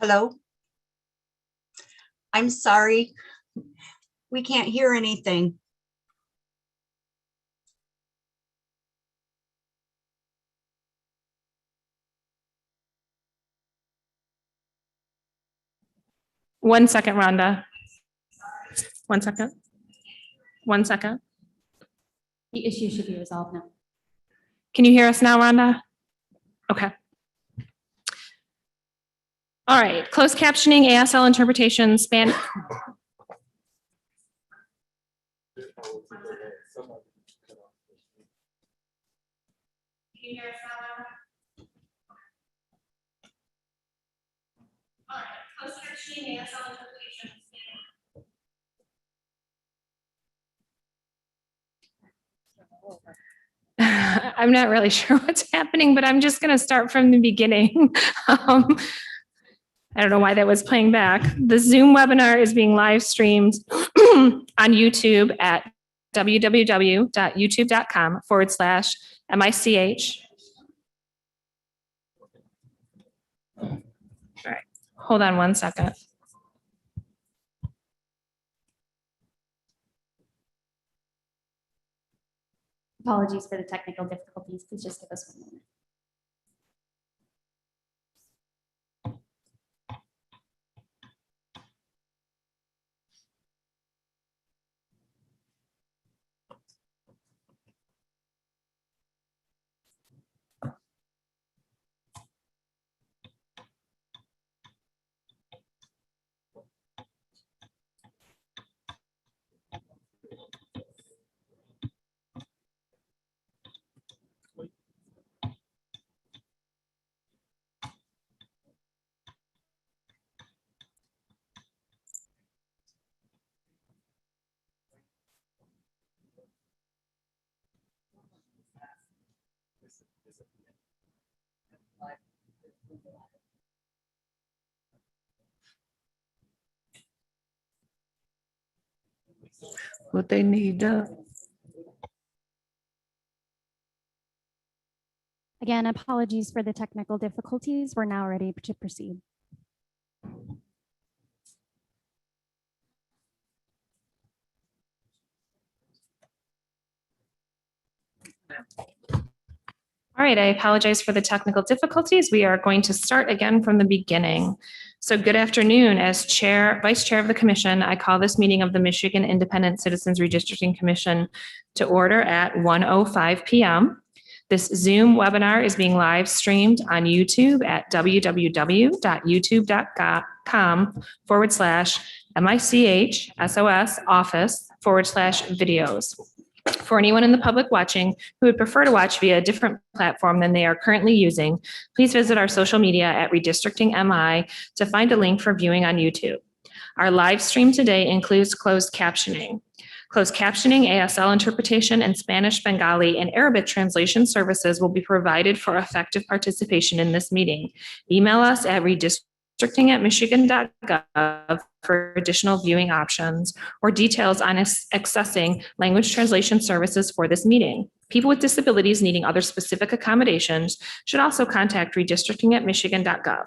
Hello? I'm sorry. We can't hear anything. One second, Rhonda. 1 second. 1 second. The issue should be resolved now. Can you hear us now, Rhonda? Okay. All right, closed captioning, ASL interpretation, span. Can you hear us now, Rhonda? All right, closed captioning, ASL interpretation, I'm not really sure what's happening, but I'm just going to start from the beginning. I don't know why that was playing back. The Zoom webinar is being live streamed on YouTube at www.youtube.com/MICH. All right, hold on 1 second. Apologies for the technical difficulties. Please just give us 1 moment. What they need. Again, apologies for the technical difficulties. We're now ready to proceed. All right, I apologize for the technical difficulties. We are going to start again from the beginning. So good afternoon. As Vice Chair of the Commission, I call this meeting of the Michigan Independent Citizens Redistricting Commission to order at 1:05 p.m. This Zoom webinar is being live streamed on YouTube at www.youtube.com/MICHSOS office/videos. For anyone in the public watching who would prefer to watch via a different platform than they are currently using, please visit our social media at Redistricting MI to find a link for viewing on YouTube. Our live stream today includes closed captioning. Closed captioning, ASL interpretation, and Spanish, Bengali, and Arabic translation services will be provided for effective participation in this meeting. Email us at redistricting@michigan.gov for additional viewing options or details on accessing language translation services for this meeting. People with disabilities needing other specific accommodations should also contact redistricting@michigan.gov.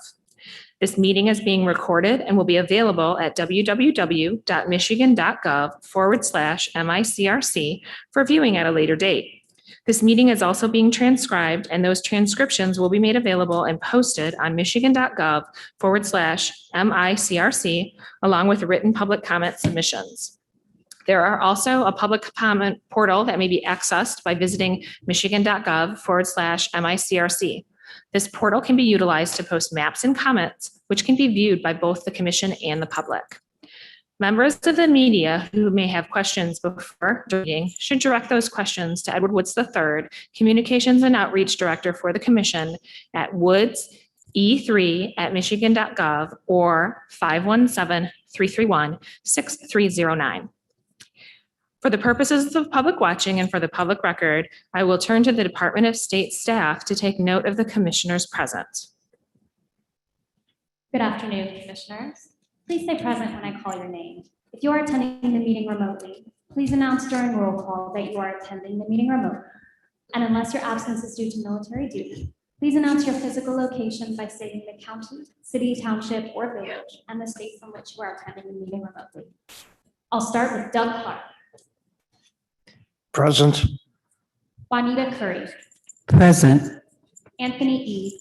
This meeting is being recorded and will be available at www.michigan.gov/MICRC for viewing at a later date. This meeting is also being transcribed, and those transcriptions will be made available and posted on michigan.gov/MICRC, along with written public comment submissions. There are also a public comment portal that may be accessed by visiting michigan.gov/MICRC. This portal can be utilized to post maps and comments, which can be viewed by both the Commission and the public. Members of the media who may have questions before the meeting should direct those questions to Edward Woods III, Communications and Outreach Director for the Commission at woodse3@michigan.gov or 517-331-6309. For the purposes of public watching and for the public record, I will turn to the Department of State staff to take note of the commissioners present. Good afternoon, Commissioners. Please stay present when I call your name. If you are attending the meeting remotely, please announce during roll call that you are attending the meeting remotely. And unless your absence is due to military duty, Please announce your physical location by stating the county, city, township, or village, and the state from which you are attending the meeting remotely. I'll start with Doug Clark, Present. Juanita Curry, Present. Anthony E.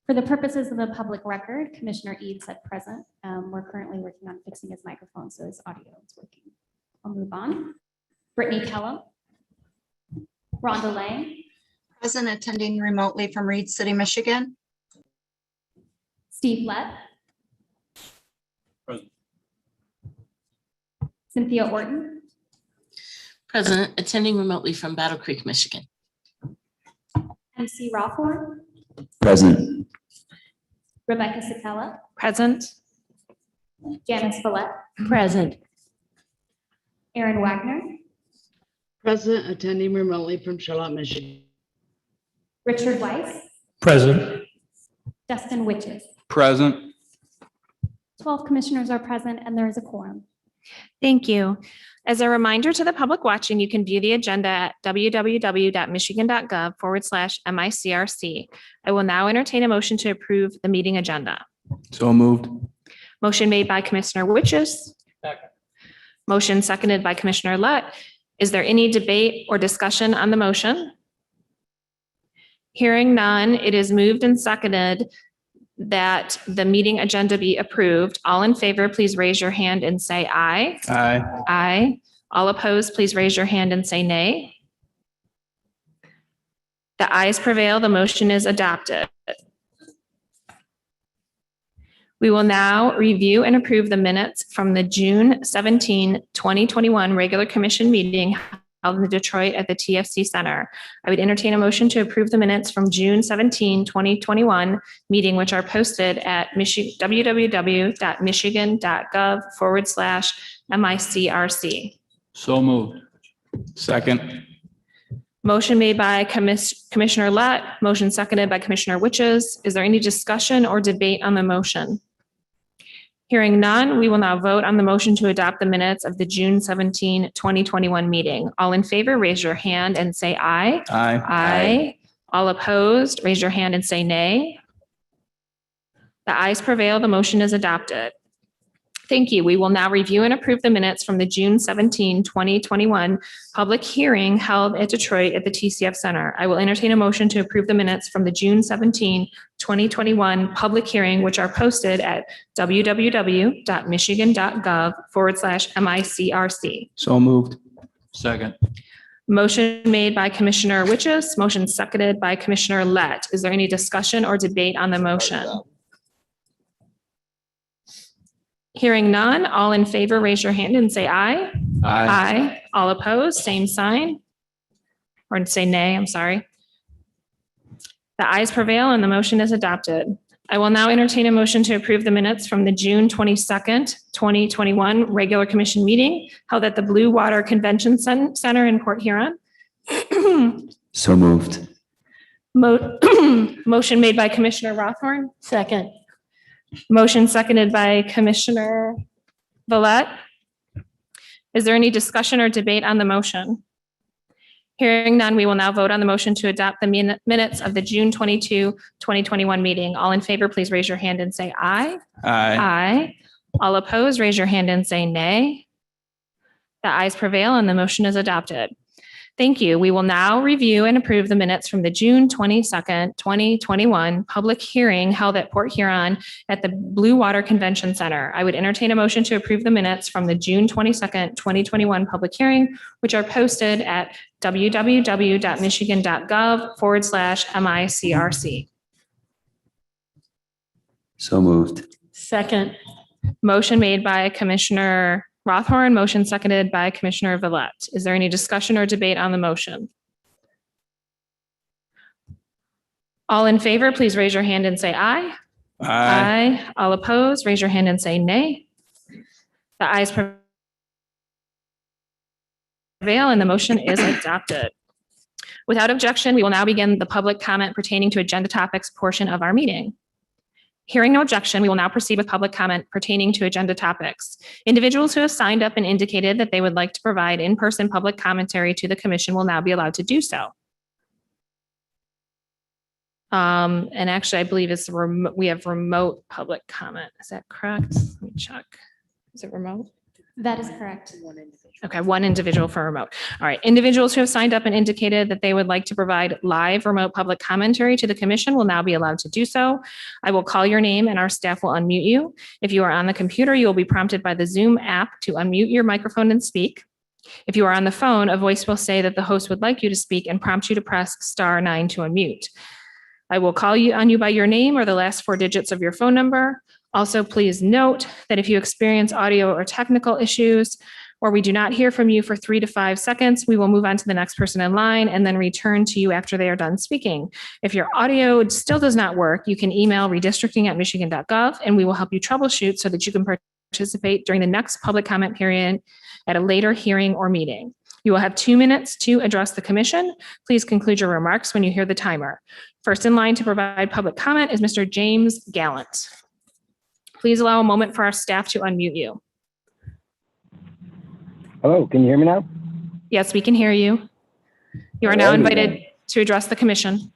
For the purposes of the public record, Commissioner Eads said present. We're currently working on fixing his microphone, so his audio is working. I'll move on. Brittany Kellum, Rhonda Lang, Present, attending remotely from Reed City, Michigan. Steve Lett, Present. Cynthia Orton, Present, attending remotely from Battle Creek, Michigan. MC Rothorn, Present. Rebecca Satella, Present. Janice Follett, Present. Aaron Wagner, Present, attending remotely from Charlotte, Michigan. Richard Weiss, Present. Dustin Witches. Present. 12 commissioners are present and there is a quorum. Thank you. As a reminder to the public watching, you can view the agenda at www.michigan.gov/MICRC. I will now entertain a motion to approve the meeting agenda. So moved. Motion made by Commissioner Witches. Motion seconded by Commissioner Lett. Is there any debate or discussion on the motion? Hearing none, it is moved and seconded that the meeting agenda be approved. All in favor, please raise your hand and say aye. Aye. Aye. All opposed, please raise your hand and say nay. The ayes prevail. The motion is adopted. We will now review and approve the minutes from the June 17, 2021 regular commission meeting held in Detroit at the TFC Center. I would entertain a motion to approve the minutes from June 17, 2021 meeting, which are posted at www.michigan.gov/MICRC. So moved. Second. Motion made by Commissioner Lett, motion seconded by Commissioner Witches. Is there any discussion or debate on the motion? Hearing none, we will now vote on the motion to adopt the minutes of the June 17, 2021 meeting. All in favor, raise your hand and say aye. Aye. Aye. All opposed, raise your hand and say nay. The ayes prevail. The motion is adopted. Thank you. We will now review and approve the minutes from the June 17, 2021 public hearing held at Detroit at the TCF Center. I will entertain a motion to approve the minutes from the June 17, 2021 public hearing, which are posted at www.michigan.gov/MICRC. So moved. Second. Motion made by Commissioner Witches, motion seconded by Commissioner Lett. Is there any discussion or debate on the motion? Hearing none, all in favor, raise your hand and say aye. Aye. All opposed, same sign. Or say nay, I'm sorry. The ayes prevail and the motion is adopted. I will now entertain a motion to approve the minutes from the June 22nd, 2021 regular commission meeting held at the Blue Water Convention Center in Port Huron. So moved. Motion made by Commissioner Rothorn. Second. Motion seconded by Commissioner Villette. Is there any discussion or debate on the motion? Hearing none, we will now vote on the motion to adopt the minutes of the June 22, 2021 meeting. All in favor, please raise your hand and say aye. Aye. Aye. All opposed, raise your hand and say nay. The ayes prevail and the motion is adopted. Thank you. We will now review and approve the minutes from the June 22nd, 2021 public hearing held at Port Huron at the Blue Water Convention Center. I would entertain a motion to approve the minutes from the June 22nd, 2021 public hearing, which are posted at www.michigan.gov/MICRC. So moved. Second. Motion made by Commissioner Rothorn, motion seconded by Commissioner Villette. Is there any discussion or debate on the motion? All in favor, please raise your hand and say aye. Aye. Aye. All opposed, raise your hand and say nay. The ayes prevail and the motion is adopted. Without objection, we will now begin the public comment pertaining to agenda topics portion of our meeting. Hearing no objection, we will now proceed with public comment pertaining to agenda topics. Individuals who have signed up and indicated that they would like to provide in-person public commentary to the commission will now be allowed to do so. And actually, I believe it's we have remote public comment. Is that correct? Let me check. Is it remote? That is correct. Okay, one individual for remote. All right, individuals who have signed up and indicated that they would like to provide live remote public commentary to the commission will now be allowed to do so. I will call your name and our staff will unmute you. If you are on the computer, you will be prompted by the Zoom app to unmute your microphone and speak. If you are on the phone, a voice will say that the host would like you to speak and prompt you to press *9 to unmute. I will call on you by your name or the last 4 digits of your phone number. Also, please note that if you experience audio or technical issues, or we do not hear from you for 3 to 5 seconds, we will move on to the next person in line and then return to you after they are done speaking. If your audio still does not work, you can email redistricting@michigan.gov and we will help you troubleshoot so that you can participate during the next public comment period at a later hearing or meeting. You will have 2 minutes to address the commission. Please conclude your remarks when you hear the timer. First in line to provide public comment is Mr. James Gallant. Please allow a moment for our staff to unmute you. Hello, can you hear me now? Yes, we can hear you. You are now invited to address the commission.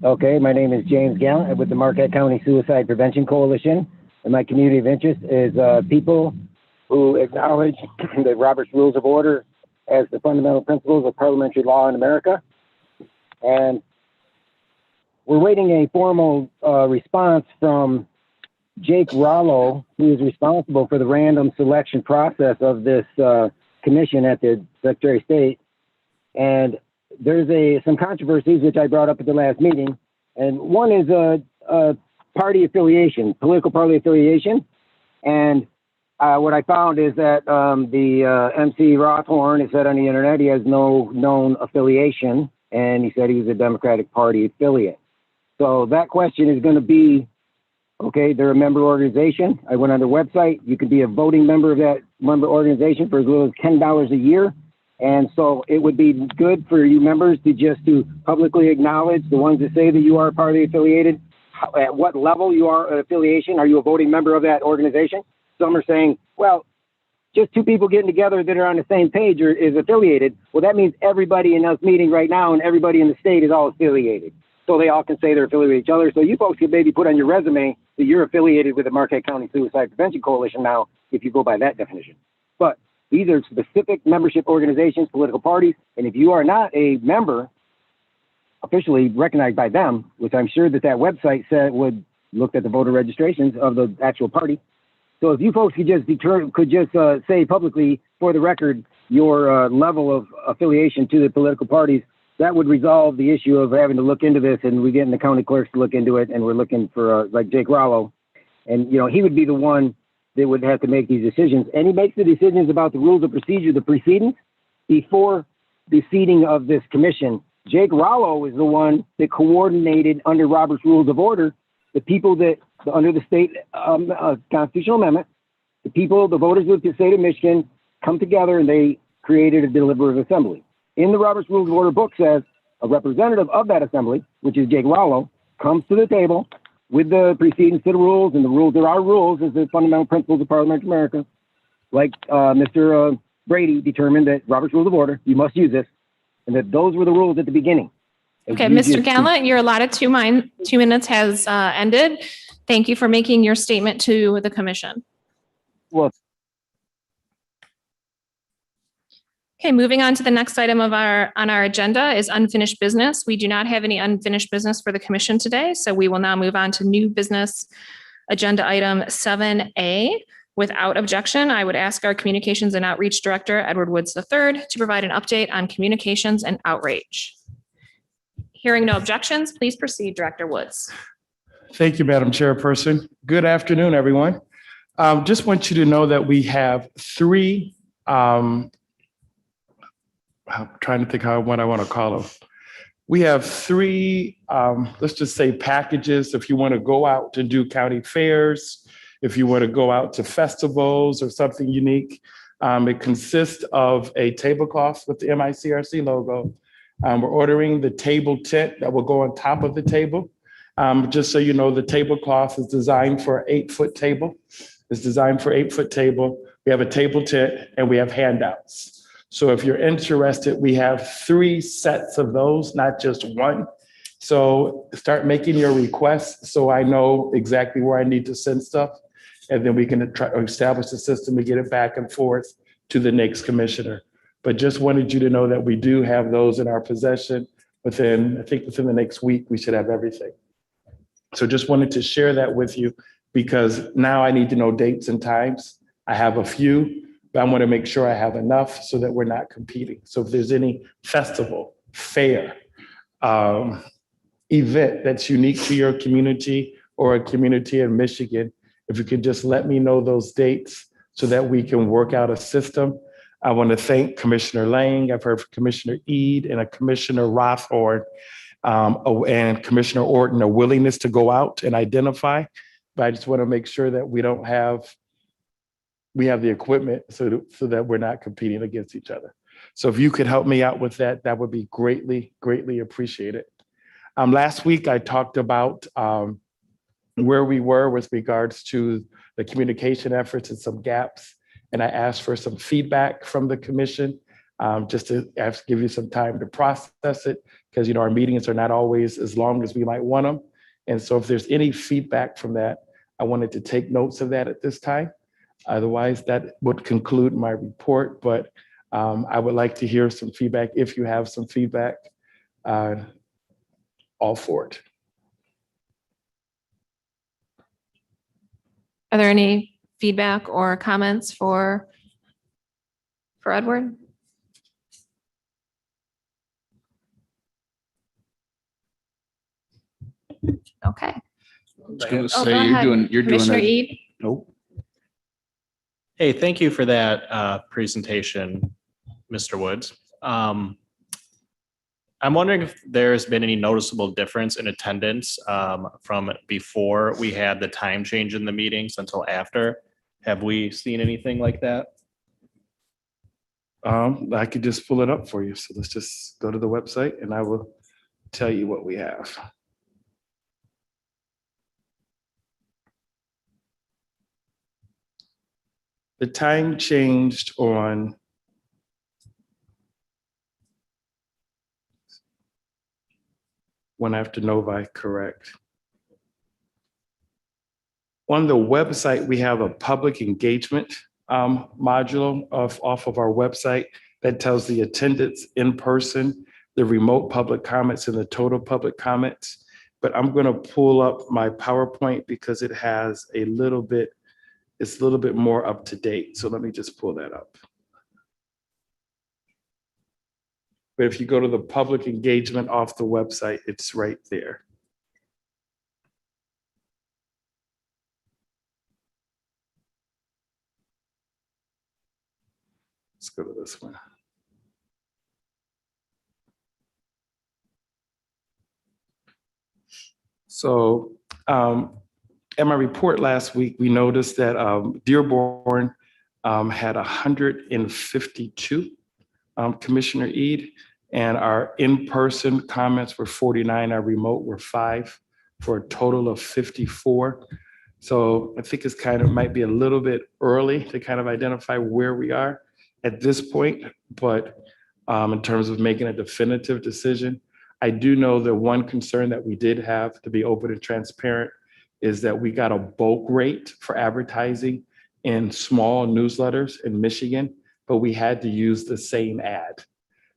Okay, my name is James Gallant with the Marquette County Suicide Prevention Coalition. And my community of interest is people who acknowledge the Robert's Rules of Order as the fundamental principles of parliamentary law in America. And we're waiting a formal response from Jake Rollo, who is responsible for the random selection process of this commission at the Secretary of State. And there's some controversies which I brought up at the last meeting. And one is a party affiliation, political party affiliation. And what I found is that the MC Rothhorn has said on the internet he has no known affiliation, and he said he was a Democratic Party affiliate. So that question is going to be, okay, they're a member organization. I went on their website. You could be a voting member of that member organization for as little as $10 a year. And so it would be good for you members to publicly acknowledge the ones that say that you are party affiliated, at what level you are an affiliation. Are you a voting member of that organization? Some are saying, well, just 2 people getting together that are on the same page is affiliated. Well, that means everybody in this meeting right now and everybody in the state is all affiliated. So they all can say they're affiliated with each other. So you folks could maybe put on your resume that you're affiliated with the Marquette County Suicide Prevention Coalition now, if you go by that definition. But these are specific membership organizations, political parties. And if you are not a member officially recognized by them, which I'm sure that website said would look at the voter registrations of the actual party. So if you folks could just say publicly for the record your level of affiliation to the political parties, that would resolve the issue of having to look into this, and we get in the county clerks to look into it, and we're looking for like Jake Rollo, and he would be the one that would have to make these decisions, and he makes the decisions about the rules of procedure, the proceedings before the seating of this commission. Jake Rollo is the one that coordinated under Robert's Rules of Order the people that under the state constitutional amendment, the voters of the state of Michigan come together and they created a deliberative assembly. In the Robert's Rules of Order book says a representative of that assembly, which is Jake Rollo, comes to the table with the precedence to the rules, and the rules, there are rules as the fundamental principles of parliamentary America. Like Mr. Brady determined that Robert's Rules of Order, you must use this, and that those were the rules at the beginning. Okay, Mr. Gallant, your allotted 2 minutes has ended. Thank you for making your statement to the commission. Well, okay, moving on to the next item on our agenda is unfinished business. We do not have any unfinished business for the commission today, so we will now move on to new business agenda item 7A. Without objection, I would ask our Communications and Outreach Director, Edward Woods III, to provide an update on communications and outreach. Hearing no objections, please proceed, Director Woods. Thank you, Madam Chairperson. Good afternoon, everyone. Just want you to know that we have 3, I'm trying to think what I want to call them. We have 3, let's just say packages. If you want to go out to do county fairs, if you want to go out to festivals or something unique, it consists of a tablecloth with the MICRC logo. We're ordering the table tent that will go on top of the table. Just so you know, the tablecloth is designed for an 8-foot table. It's designed for 8-foot table. We have a table tent and we have handouts. So if you're interested, we have 3 sets of those, not just one. So start making your requests so I know exactly where I need to send stuff. And then we can try to establish a system to get it back and forth to the next commissioner. But just wanted you to know that we do have those in our possession. I think within the next week, we should have everything. So just wanted to share that with you because now I need to know dates and times. I have a few, but I want to make sure I have enough so that we're not competing. So if there's any festival, fair, event that's unique to your community or a community in Michigan, if you could just let me know those dates so that we can work out a system. I want to thank Commissioner Lang. I've heard from Commissioner Eid and Commissioner Rothorn and Commissioner Orton a willingness to go out and identify. But I just want to make sure that we have the equipment so that we're not competing against each other. So if you could help me out with that, that would be greatly, greatly appreciated. Last week, I talked about where we were with regards to the communication efforts and some gaps. And I asked for some feedback from the commission, just to give you some time to process it, because our meetings are not always as long as we might want them. And so if there's any feedback from that, I wanted to take notes of that at this time. Otherwise, that would conclude my report, but I would like to hear some feedback. If you have some feedback, all for it. Are there any feedback or comments for Edward? Okay. I was gonna Oh, say, go you're ahead. doing Commissioner a, Eid? nope. Hey, thank you for that presentation, Mr. Woods. I'm wondering if there's been any noticeable difference in attendance from before we had the time change in the meetings until after. Have we seen anything like that? I could just pull it up for you. So let's just go to the website and I will tell you what we have. The time changed on one after Novi, correct. On the website, we have a public engagement module off of our website that tells the attendance in person, the remote public comments, and the total public comments. But I'm going to pull up my PowerPoint because it has it's a little bit more up to date. So let me just pull that up. But if you go to the public engagement off the website, it's right there. Let's go to this one. So in my report last week, we noticed that Dearborn had 152 Commissioner Eid, and our in-person comments were 49, our remote were 5, for a total of 54. So I think it's might be a little bit early to kind of identify where we are at this point, but in terms of making a definitive decision, I do know that one concern that we did have, to be open and transparent, is that we got a bulk rate for advertising in small newsletters in Michigan, but we had to use the same ad.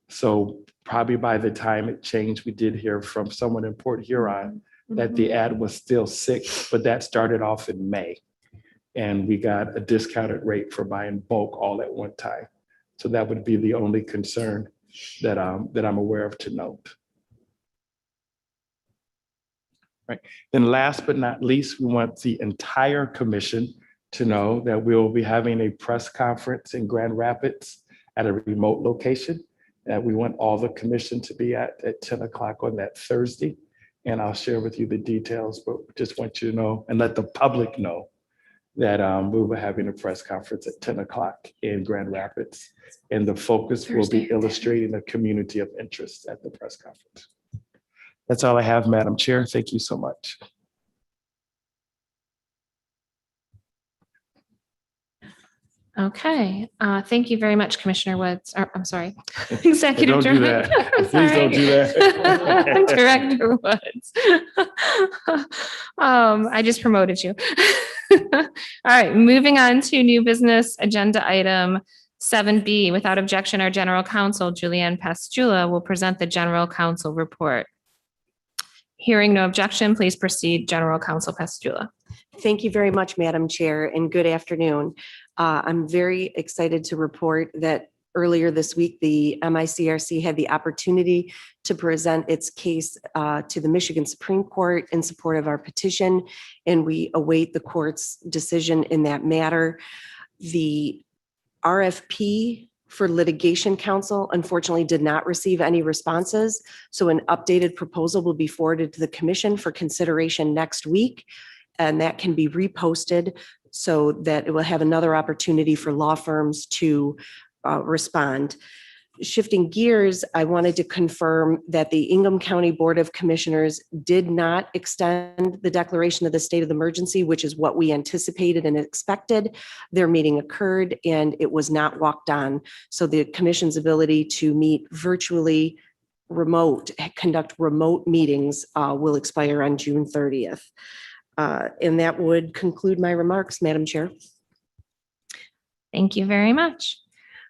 So probably by the time it changed, we did hear from someone in Port Huron that the ad was still 6, but that started off in May. And we got a discounted rate for buying bulk all at one time. So that would be the only concern that I'm aware of to note. Right. Then last but not least, we want the entire commission to know that we'll be having a press conference in Grand Rapids at a remote location that we want all the commission to be at 10 o'clock on that Thursday. And I'll share with you the details, but just want you to know and let the public know that we will be having a press conference at 10 o'clock in Grand Rapids. And the focus will be illustrating the community of interest at the press conference. That's all I have, Madam Chair. Thank you so much. Okay, thank you very much, Commissioner Woods. I'm sorry, Executive Don't do Director. that. I'm Please don't do that. Director Woods. I just promoted you. All right, moving on to new business agenda item 7B. Without objection, our General Counsel, Julianne Pastula, will present the General Counsel report. Hearing no objection, please proceed, General Counsel Pastula. Thank you very much, Madam Chair, and good afternoon. I'm very excited to report that earlier this week, the MICRC had the opportunity to present its case to the Michigan Supreme Court in support of our petition, and we await the court's decision in that matter. The RFP for litigation counsel unfortunately did not receive any responses, so an updated proposal will be forwarded to the commission for consideration next week, and that can be reposted so that it will have another opportunity for law firms to respond. Shifting gears, I wanted to confirm that the Ingham County Board of Commissioners did not extend the declaration of the state of emergency, which is what we anticipated and expected. Their meeting occurred and it was not walked on. So the commission's ability to meet virtually conduct remote meetings will expire on June 30th. And that would conclude my remarks, Madam Chair. Thank you very much.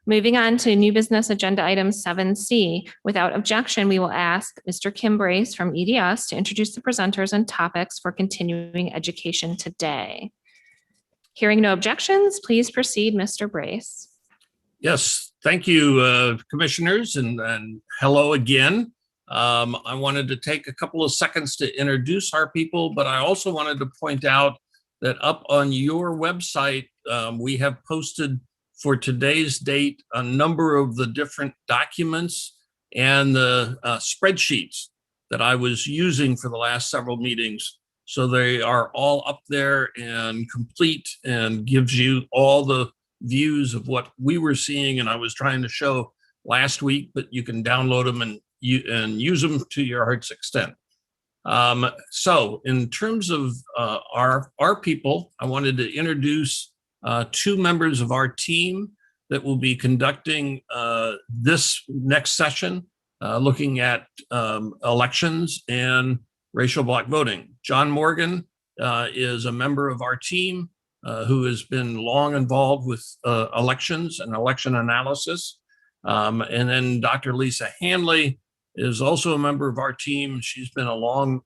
Moving on to new business agenda item 7C. Without objection, we will ask Mr. Kim Brace from EDS to introduce the presenters and topics for continuing education today. Hearing no objections, please proceed, Mr. Brace. Yes, thank you, commissioners, and hello again. I wanted to take a couple of seconds to introduce our people, but I also wanted to point out that up on your website, we have posted for today's date a number of the different documents and the spreadsheets that I was using for the last several meetings. So they are all up there and complete and gives you all the views of what we were seeing and I was trying to show last week, but you can download them and use them to your heart's extent. So in terms of our people, I wanted to introduce two members of our team that will be conducting this next session, looking at elections and racial bloc voting. John Morgan is a member of our team who has been long involved with elections and election analysis. And then Dr. Lisa Hanley is also a member of our team. She's been a long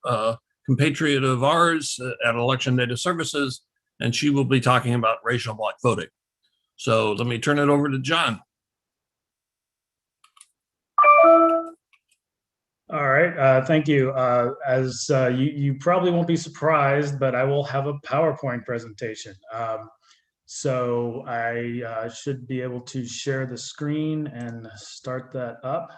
compatriot of ours at Election Data Services, and she will be talking about racial bloc voting. So let me turn it over to John. All right, thank you. As you probably won't be surprised, but I will have a PowerPoint presentation. So I should be able to share the screen and start that up.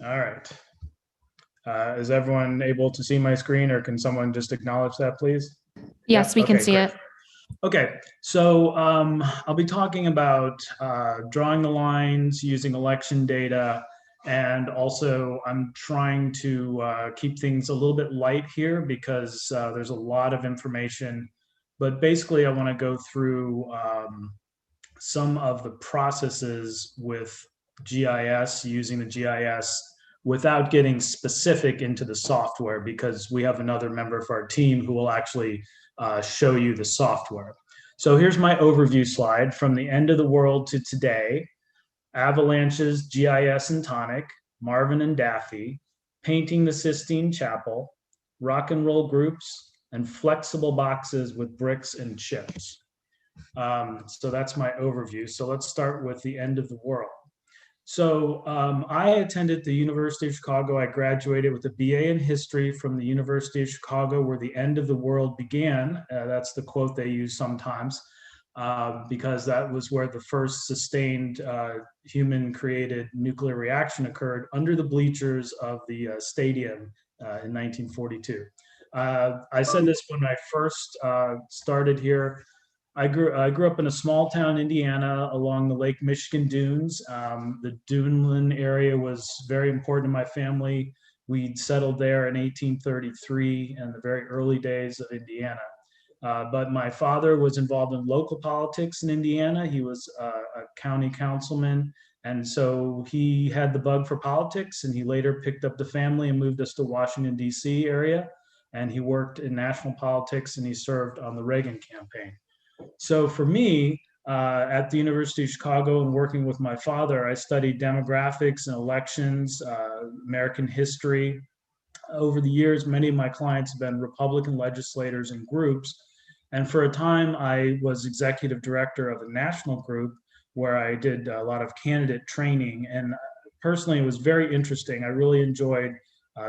All right. Is everyone able to see my screen, or can someone just acknowledge that, please? Yes, we can Okay, see great. it. Okay, so I'll be talking about drawing the lines using election data, and also I'm trying to keep things a little bit light here because there's a lot of information, but basically I want to go through some of the processes with GIS, using the GIS without getting specific into the software, because we have another member of our team who will actually show you the software. So here's my overview slide from the end of the world to today: avalanches, GIS and tonic, Marvin and Daffy, painting the Sistine Chapel, rock and roll groups, and flexible boxes with bricks and chips. So that's my overview. So let's start with the end of the world. So I attended the University of Chicago. I graduated with a BA in history from the University of Chicago, where the end of the world began. That's the quote they use sometimes, because that was where the first sustained human-created nuclear reaction occurred under the bleachers of the stadium in 1942. I said this when I first started here. I grew up in a small town, Indiana, along the Lake Michigan dunes. The Duneland area was very important to my family. We settled there in 1833 in the very early days of Indiana. But my father was involved in local politics in Indiana. He was a county councilman. And so he had the bug for politics, and he later picked up the family and moved us to Washington, D.C. area. And he worked in national politics, and he served on the Reagan campaign. So for me, at the University of Chicago and working with my father, I studied demographics and elections, American history. Over the years, many of my clients have been Republican legislators and groups. And for a time, I was executive director of a national group where I did a lot of candidate training. And personally, it was very interesting. I really enjoyed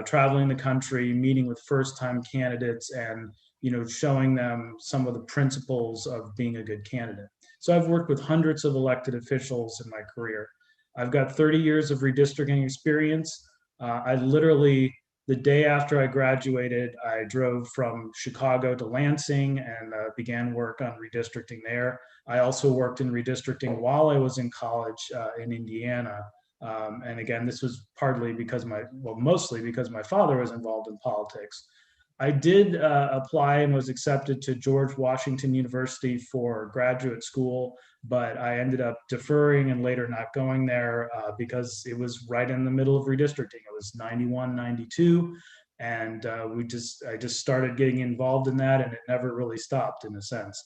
traveling the country, meeting with first-time candidates, and showing them some of the principles of being a good candidate. So I've worked with hundreds of elected officials in my career. I've got 30 years of redistricting experience. I literally, the day after I graduated, I drove from Chicago to Lansing and began work on redistricting there. I also worked in redistricting while I was in college in Indiana. And again, this was partly because mostly because my father was involved in politics. I did apply and was accepted to George Washington University for graduate school, but I ended up deferring and later not going there because it was right in the middle of redistricting. It was 91, 92, and I just started getting involved in that, and it never really stopped in a sense.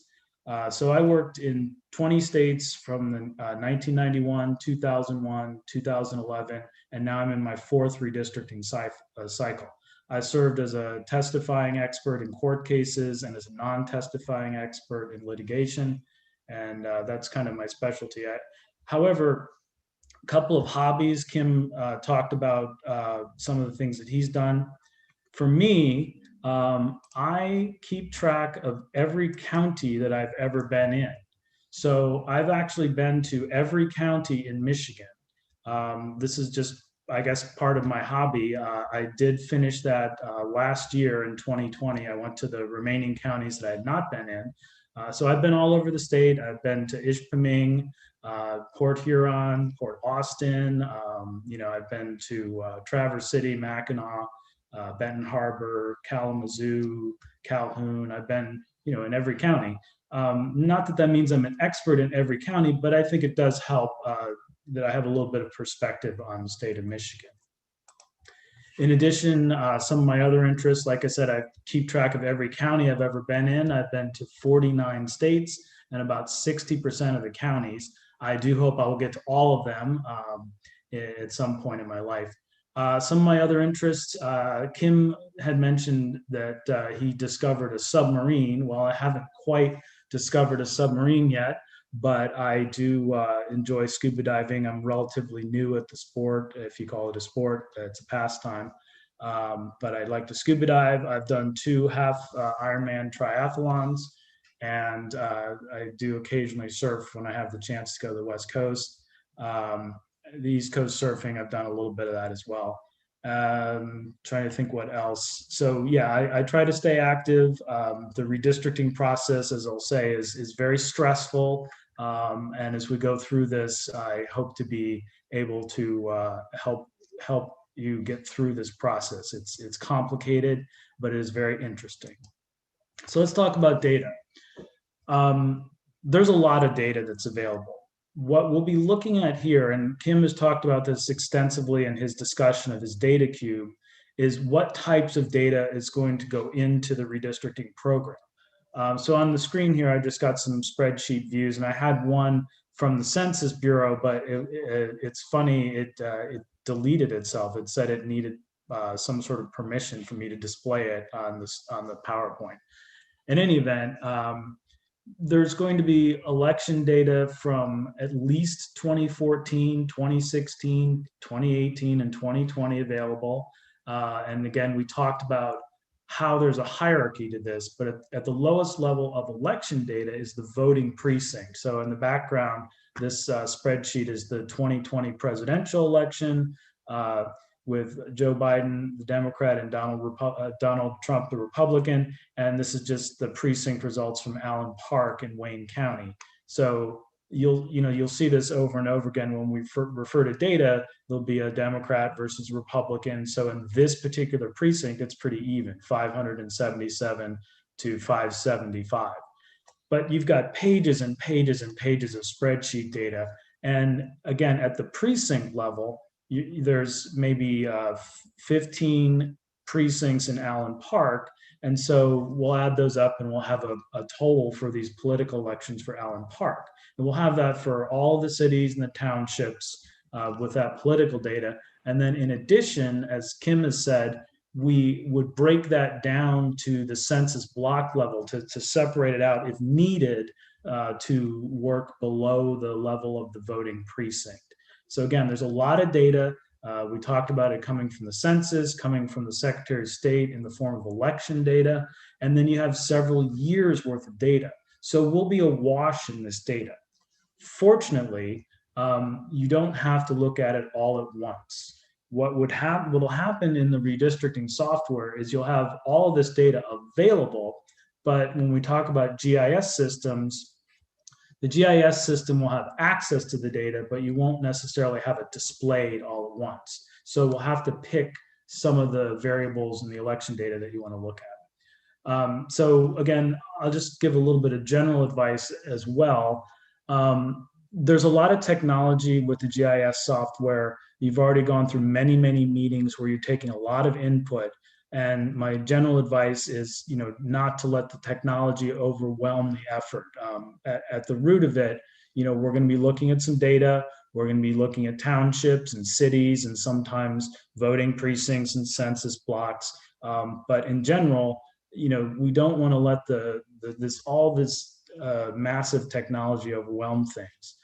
So I worked in 20 states from 1991, 2001, 2011, and now I'm in my fourth redistricting cycle. I served as a testifying expert in court cases and as a non-testifying expert in litigation, and that's kind of my specialty. However, a couple of hobbies. Kim talked about some of the things that he's done. For me, I keep track of every county that I've ever been in. So I've actually been to every county in Michigan. This is just, I guess, part of my hobby. I did finish that last year in 2020. I went to the remaining counties that I had not been in. So I've been all over the state. I've been to Ishpeming, Port Huron, Port Austin. I've been to Traverse City, Mackinac, Benton Harbor, Kalamazoo, Calhoun. I've been, in every county. Not that means I'm an expert in every county, but I think it does help that I have a little bit of perspective on the state of Michigan. In addition, some of my other interests, like I said, I keep track of every county I've ever been in. I've been to 49 states and about 60% of the counties. I do hope I will get to all of them at some point in my life. Some of my other interests, Kim had mentioned that he discovered a submarine. Well, I haven't quite discovered a submarine yet, but I do enjoy scuba diving. I'm relatively new at the sport, if you call it a sport. It's a pastime, but I like to scuba dive. I've done 2 half Ironman triathlons, and I do occasionally surf when I have the chance to go to the West Coast. The East Coast surfing, I've done a little bit of that as well. Trying to think what else. So yeah, I try to stay active. The redistricting process, as I'll say, is very stressful. And as we go through this, I hope to be able to help you get through this process. It's complicated, but it is very interesting. So let's talk about data. There's a lot of data that's available. What we'll be looking at here, and Kim has talked about this extensively in his discussion of his data cube, is what types of data is going to go into the redistricting program. So on the screen here, I just got some spreadsheet views, and I had one from the Census Bureau, but it's funny, it deleted itself. It said it needed some sort of permission for me to display it on the PowerPoint. In any event, there's going to be election data from at least 2014, 2016, 2018, and 2020 available. And again, we talked about how there's a hierarchy to this, but at the lowest level of election data is the voting precinct. So in the background, this spreadsheet is the 2020 presidential election. with Joe Biden, the Democrat, and Donald Trump, the Republican. And this is just the precinct results from Allen Park in Wayne County. So you'll see this over and over again when we refer to data. There'll be a Democrat versus Republican. So in this particular precinct, it's pretty even, 577 to 575. But you've got pages and pages and pages of spreadsheet data. And again, at the precinct level, there's maybe 15 precincts in Allen Park. And so we'll add those up and we'll have a total for these political elections for Allen Park. And we'll have that for all the cities and the townships with that political data. And then in addition, as Kim has said, we would break that down to the census block level to separate it out if needed to work below the level of the voting precinct. So again, there's a lot of data. We talked about it coming from the census, coming from the Secretary of State in the form of election data, and then you have several years worth of data. So we'll be awash in this data. Fortunately, you don't have to look at it all at once. What will happen in the redistricting software is you'll have all of this data available, but when we talk about GIS systems, the GIS system will have access to the data, but you won't necessarily have it displayed all at once. So we'll have to pick some of the variables in the election data that you want to look at. So again, I'll just give a little bit of general advice as well. There's a lot of technology with the GIS software. You've already gone through many, many meetings where you're taking a lot of input. And my general advice is, not to let the technology overwhelm the effort. At the root of it, we're going to be looking at some data. We're going to be looking at townships and cities and sometimes voting precincts and census blocks. But in general, we don't want to let this massive technology overwhelm things.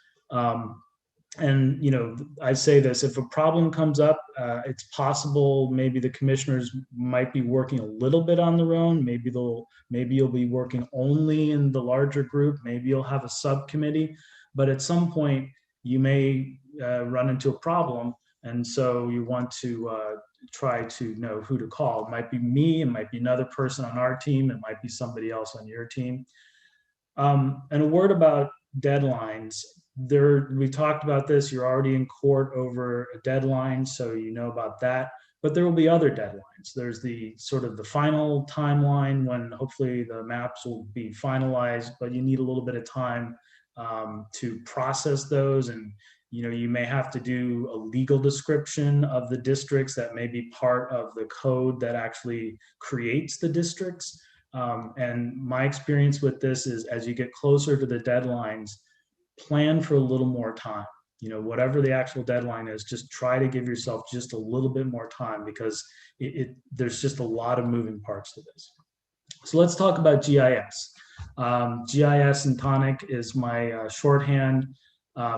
And I say this, if a problem comes up, it's possible maybe the commissioners might be working a little bit on their own. Maybe you'll be working only in the larger group. Maybe you'll have a subcommittee, but at some point you may run into a problem. And so you want to try to know who to call. It might be me, it might be another person on our team, it might be somebody else on your team. And a word about deadlines. We talked about this, you're already in court over a deadline, so you know about that, but there will be other deadlines. There's the sort of the final timeline when hopefully the maps will be finalized, but you need a little bit of time to process those. And you may have to do a legal description of the districts that may be part of the code that actually creates the districts. And my experience with this is as you get closer to the deadlines, plan for a little more time. Whatever the actual deadline is, just try to give yourself just a little bit more time because there's just a lot of moving parts to this. So let's talk about GIS. GIS and TONIC is my shorthand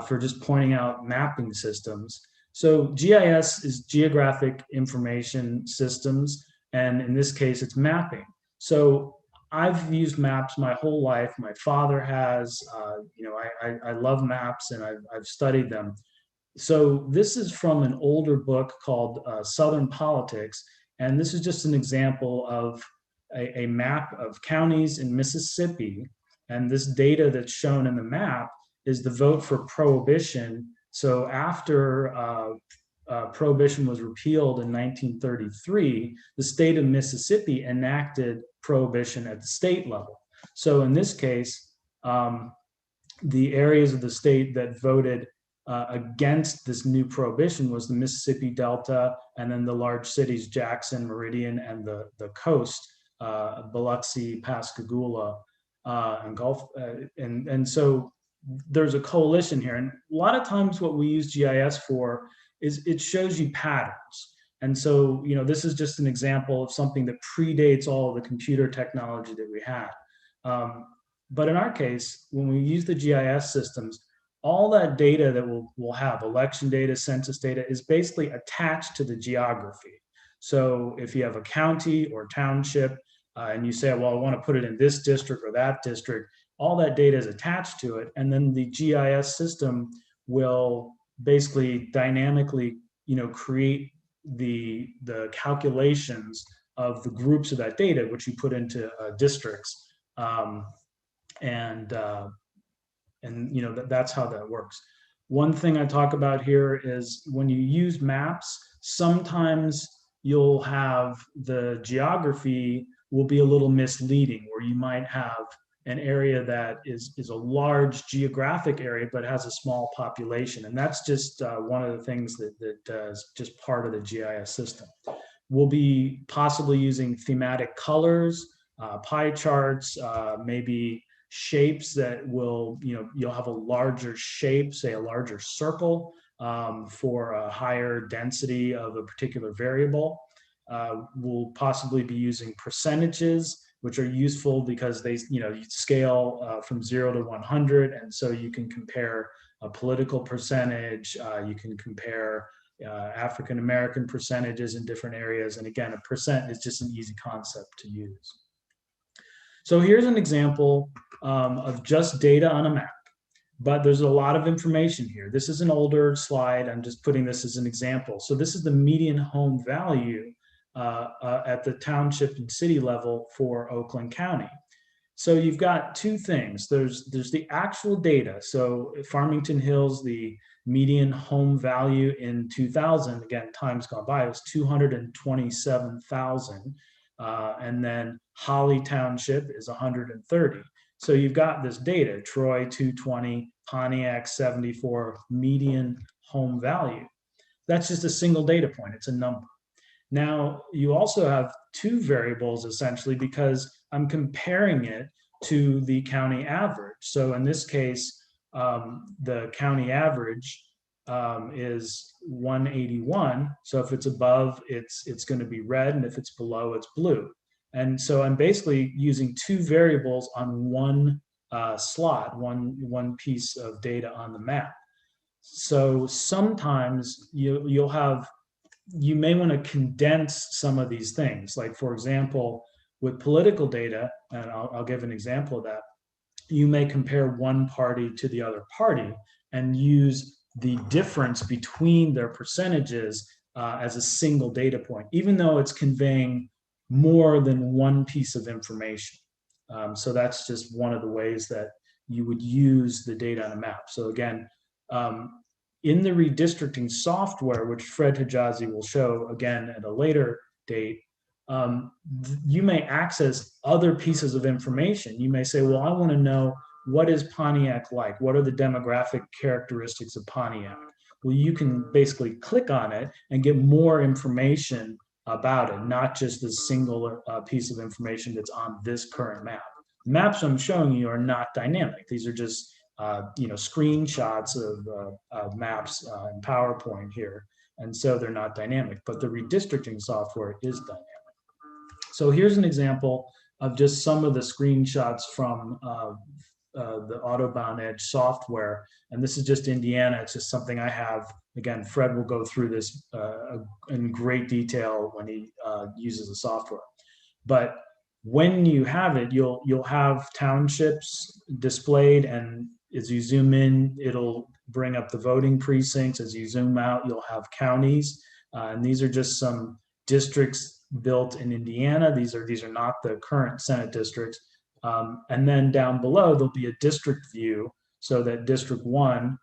for just pointing out mapping systems. So GIS is Geographic Information Systems, and in this case, it's mapping. So I've used maps my whole life. My father has, I love maps and I've studied them. So this is from an older book called Southern Politics. And this is just an example of a map of counties in Mississippi. And this data that's shown in the map is the vote for prohibition. So after prohibition was repealed in 1933, the state of Mississippi enacted prohibition at the state level. So in this case, the areas of the state that voted against this new prohibition was the Mississippi Delta, and then the large cities, Jackson, Meridian, and the coast, Biloxi, Pascagoula, and Gulf. And so there's a coalition here. And a lot of times what we use GIS for is it shows you patterns. And so, this is just an example of something that predates all of the computer technology that we had. But in our case, when we use the GIS systems, all that data that we'll have, election data, census data, is basically attached to the geography. So if you have a county or township and you say, well, I want to put it in this district or that district, all that data is attached to it. And then the GIS system will basically dynamically, create the calculations of the groups of that data, which you put into districts. And you know, that's how that works. One thing I talk about here is when you use maps, sometimes you'll have the geography will be a little misleading, where you might have an area that is a large geographic area but has a small population, and that's just one of the things that is just part of the GIS system. We'll be possibly using thematic colors, pie charts, maybe shapes that will, you know, you'll have a larger shape, say a larger circle, for a higher density of a particular variable. We'll possibly be using percentages, which are useful because they, you know, you scale from 0 to 100, and so you can compare a political percentage, you can compare African American percentages in different areas, and again, a percent is just an easy concept to use. So here's an example of just data on a map, but there's a lot of information here. This is an older slide. I'm just putting this as an example. So this is the median home value at the township and city level for Oakland County. So you've got two things. There's the actual data. So Farmington Hills, the median home value in 2000, again, time's gone by, it was 227,000. And then Holly Township is 130. So you've got this data, Troy 220, Pontiac 74, median home value. That's just a single data point, it's a number. Now, you also have two variables essentially because I'm comparing it to the county average. So in this case, the county average is 181. So if it's above, it's going to be red, and if it's below, it's blue. And so I'm basically using two variables on one slot, one piece of data on the map. So sometimes you may want to condense some of these things. Like, for example, with political data, and I'll give an example of that, you may compare one party to the other party and use the difference between their percentages as a single data point, even though it's conveying more than one piece of information. So that's just one of the ways that you would use the data on a map. So again, in the redistricting software, which Fred Hijazi will show again at a later date, you may access other pieces of information. You may say, well, I want to know, what is Pontiac like? What are the demographic characteristics of Pontiac? Well, you can basically click on it and get more information about it, not just a single piece of information that's on this current map. The maps I'm showing you are not dynamic. These are just screenshots of maps in PowerPoint here, and so they're not dynamic, but the redistricting software is dynamic. So here's an example of just some of the screenshots from the Autobound Edge software, and this is just Indiana. It's just something I have. Again, Fred will go through this in great detail when he uses the software. But when you have it, you'll have townships displayed, and as you zoom in, it'll bring up the voting precincts. As you zoom out, you'll have counties, and these are just some districts built in Indiana. These are not the current Senate districts. And then down below, there'll be a district view, so that District 1,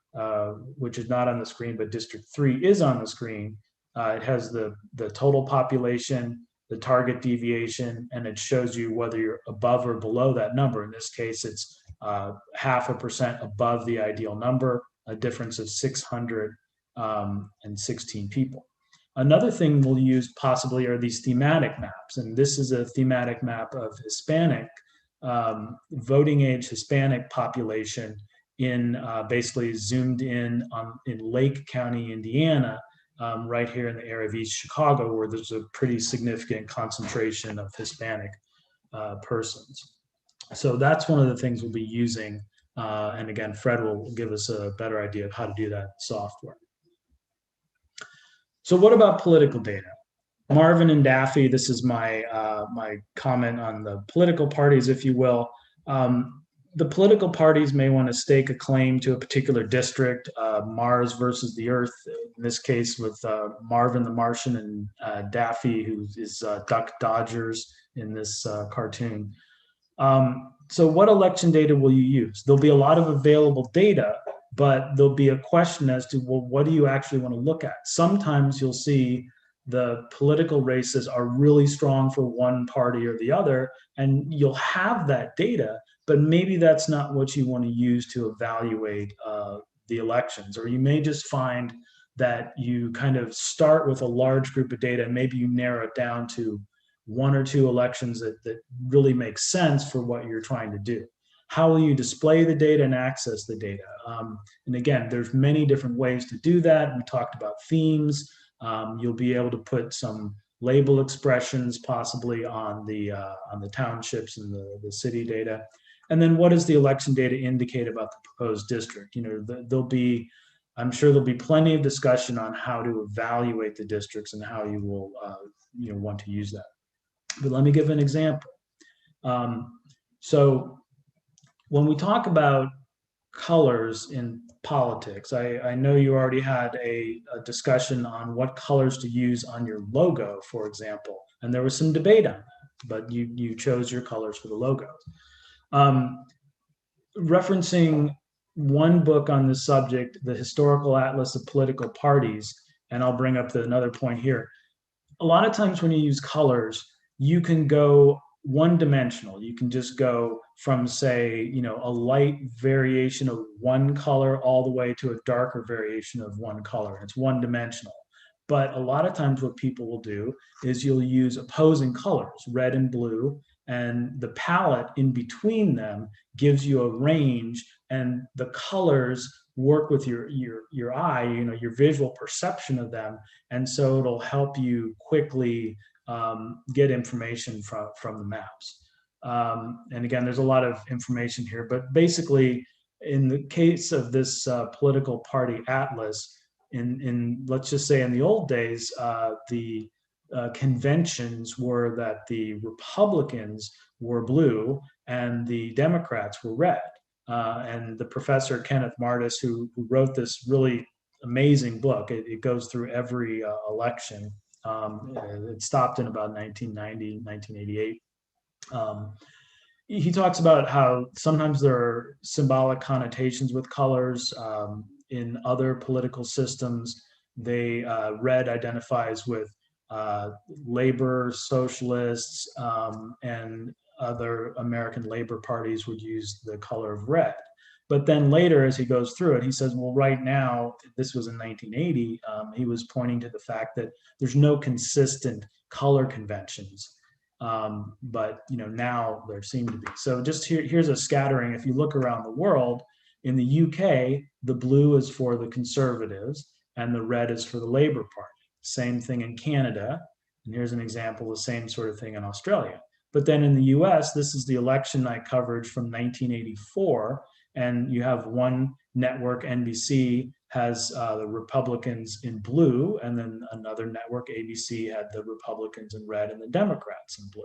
which is not on the screen, but District 3 is on the screen. It has the total population, the target deviation, and it shows you whether you're above or below that number. In this case, it's 0.5% above the ideal number, a difference of 616 people. Another thing we'll use possibly are these thematic maps, and this is a thematic map of Hispanic, voting age Hispanic population in basically zoomed in Lake County, Indiana, right here in the area of East Chicago, where there's a pretty significant concentration of Hispanic persons. So that's one of the things we'll be using. And again, Fred will give us a better idea of how to do that software. So what about political data? Marvin and Daffy, this is my my comment on the political parties, if you will. The political parties may want to stake a claim to a particular district, Mars versus the Earth, in this case with Marvin the Martian and Daffy, who is Duck Dodgers in this cartoon. So what election data will you use? There'll be a lot of available data, but there'll be a question as to, well, what do you actually want to look at? Sometimes you'll see the political races are really strong for one party or the other, and you'll have that data, but maybe that's not what you want to use to evaluate the elections. Or you may just find that you kind of start with a large group of data, and maybe you narrow it down to one or two elections that really make sense for what you're trying to do. How will you display the data and access the data? And again, there's many different ways to do that. We talked about themes. You'll be able to put some label expressions possibly on the townships and the city data. And then what does the election data indicate about the proposed district? I'm sure there'll be plenty of discussion on how to evaluate the districts and how you will want to use that. But let me give an example. So when we talk about colors in politics, I know you already had a discussion on what colors to use on your logo, for example, and there was some debate on that, but you chose your colors for the logos. Referencing one book on this subject, The Historical Atlas of Political Parties, and I'll bring up another point here. A lot of times when you use colors, you can go one-dimensional. You can just go from, say, a light variation of one color all the way to a darker variation of one color. It's one-dimensional. But a lot of times what people will do is you'll use opposing colors, red and blue, and the palette in between them gives you a range, and the colors work with your eye, your visual perception of them, and so it'll help you quickly get information from the maps. And again, there's a lot of information here, but basically, in the case of this political party atlas, in let's just say in the old days, the conventions were that the Republicans were blue and the Democrats were red. And the professor Kenneth Martis, who wrote this really amazing book, it goes through every election. It stopped in about 1990, 1988. He talks about how sometimes there are symbolic connotations with colors. In other political systems, red identifies with labor, socialists, and other American labor parties would use the color of red. But then later, as he goes through it, he says, well, right now, this was in 1980, he was pointing to the fact that there's no consistent color conventions. But now there seem to be. So just here's a scattering. If you look around the world, in the UK, the blue is for the Conservatives and the red is for the Labour Party. Same thing in Canada. And here's an example of the same sort of thing in Australia. But then in the US, this is the election night coverage from 1984. And you have one network, NBC, has the Republicans in blue, and then another network, ABC, had the Republicans in red and the Democrats in blue.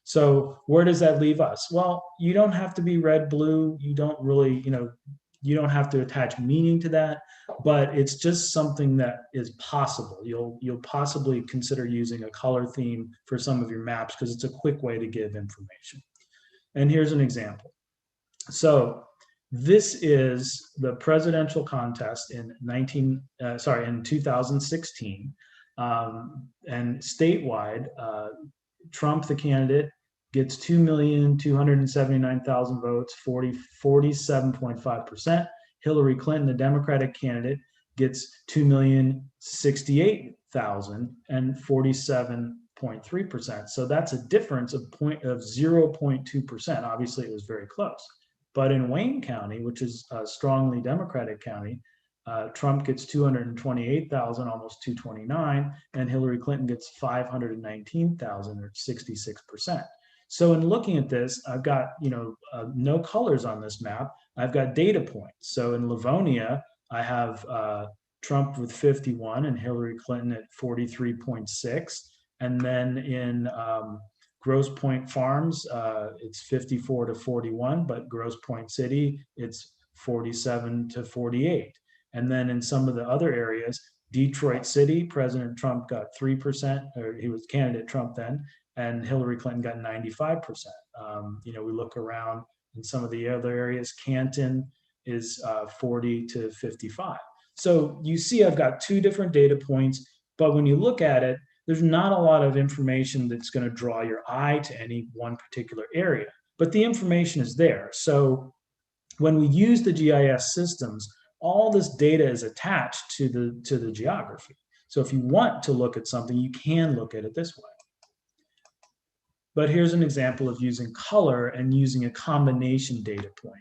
So where does that leave us? Well, you don't have to be red, blue. You don't really, you don't have to attach meaning to that, but it's just something that is possible. You'll possibly consider using a color theme for some of your maps because it's a quick way to give information. And here's an example. So this is the presidential contest in 2016, and statewide, Trump, the candidate, gets 2,279,000 votes, 47.5%. Hillary Clinton, the Democratic candidate, gets 2,068,000 and 47.3%. So that's a difference of 0.2%. Obviously, it was very close. But in Wayne County, which is a strongly Democratic county, Trump gets 228,000, almost 229, and Hillary Clinton gets 519,000, or 66%. So in looking at this, I've got no colors on this map. I've got data points. So in Livonia, I have Trump with 51 and Hillary Clinton at 43.6, and then in Grosse Pointe Farms, it's 54 to 41, but Grosse Pointe City, it's 47 to 48. And then in some of the other areas, Detroit City, President Trump got 3%, or he was candidate Trump then, and Hillary Clinton got 95%. We look around in some of the other areas, Canton is 40 to 55. So you see I've got two different data points, but when you look at it, there's not a lot of information that's going to draw your eye to any one particular area, but the information is there. So when we use the GIS systems, all this data is attached to the geography. So if you want to look at something, you can look at it this way. But here's an example of using color and using a combination data point.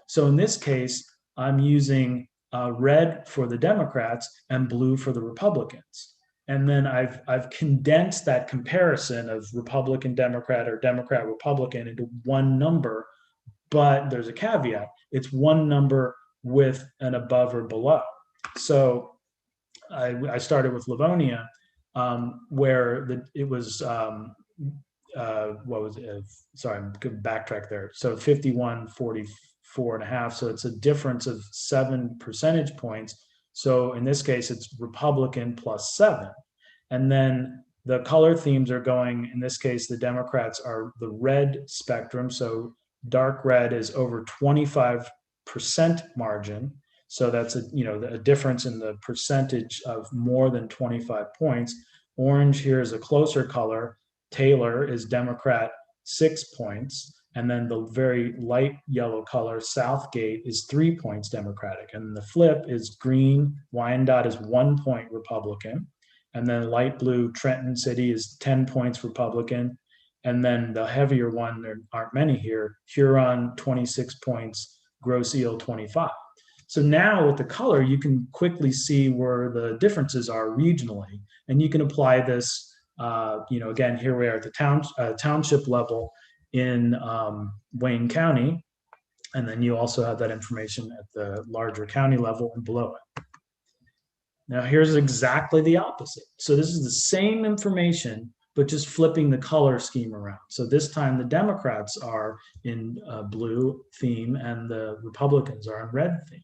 So in this case, I'm using red for the Democrats and blue for the Republicans. And then I've condensed that comparison of Republican, Democrat, or Democrat, Republican into one number, but there's a caveat. It's one number with an above or below. So I started with Livonia, where it was, what was it? Sorry, I'm going to backtrack there. So 51-44.5. So it's a difference of 7 percentage points. So in this case, it's Republican plus 7. And then the color themes are going, in this case, the Democrats are the red spectrum. So dark red is over 25% margin. So that's a difference in the percentage of more than 25 points. Orange here is a closer color. Taylor is Democrat 6 points. And then the very light yellow color, Southgate, is 3 points Democratic. And the flip is green, Wyandotte is 1 point Republican. And then light blue, Trenton City is 10 points Republican. And then the heavier one, there aren't many here, Huron 26 points, Grosse Ile 25. So now with the color, you can quickly see where the differences are regionally. And you can apply this, again, here we are at the township level in Wayne County. And then you also have that information at the larger county level and below it. Now here's exactly the opposite. So this is the same information, but just flipping the color scheme around. So this time the Democrats are in blue theme and the Republicans are in red theme.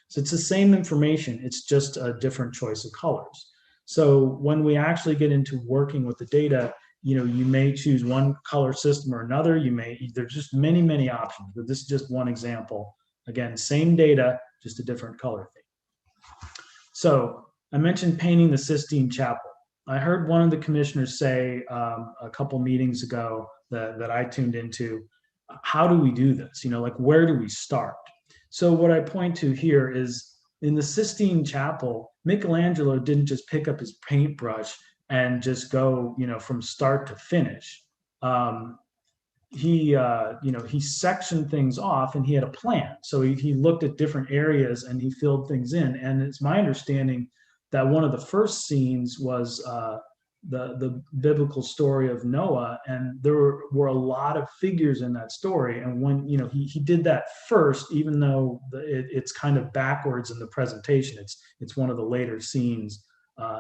So it's the same information, it's just a different choice of colors. So when we actually get into working with the data, you may choose one color system or another. There's just many, many options, but this is just one example. Again, same data, just a different color theme. So I mentioned painting the Sistine Chapel. I heard one of the commissioners say a couple meetings ago that I tuned into, how do we do this? Where do we start? So what I point to here is in the Sistine Chapel, Michelangelo didn't just pick up his paintbrush and just go, from start to finish. He sectioned things off and he had a plan. So he looked at different areas and he filled things in. And it's my understanding that one of the first scenes was the biblical story of Noah, and there were a lot of figures in that story. And when he did that first, even though it's kind of backwards in the presentation, it's one of the later scenes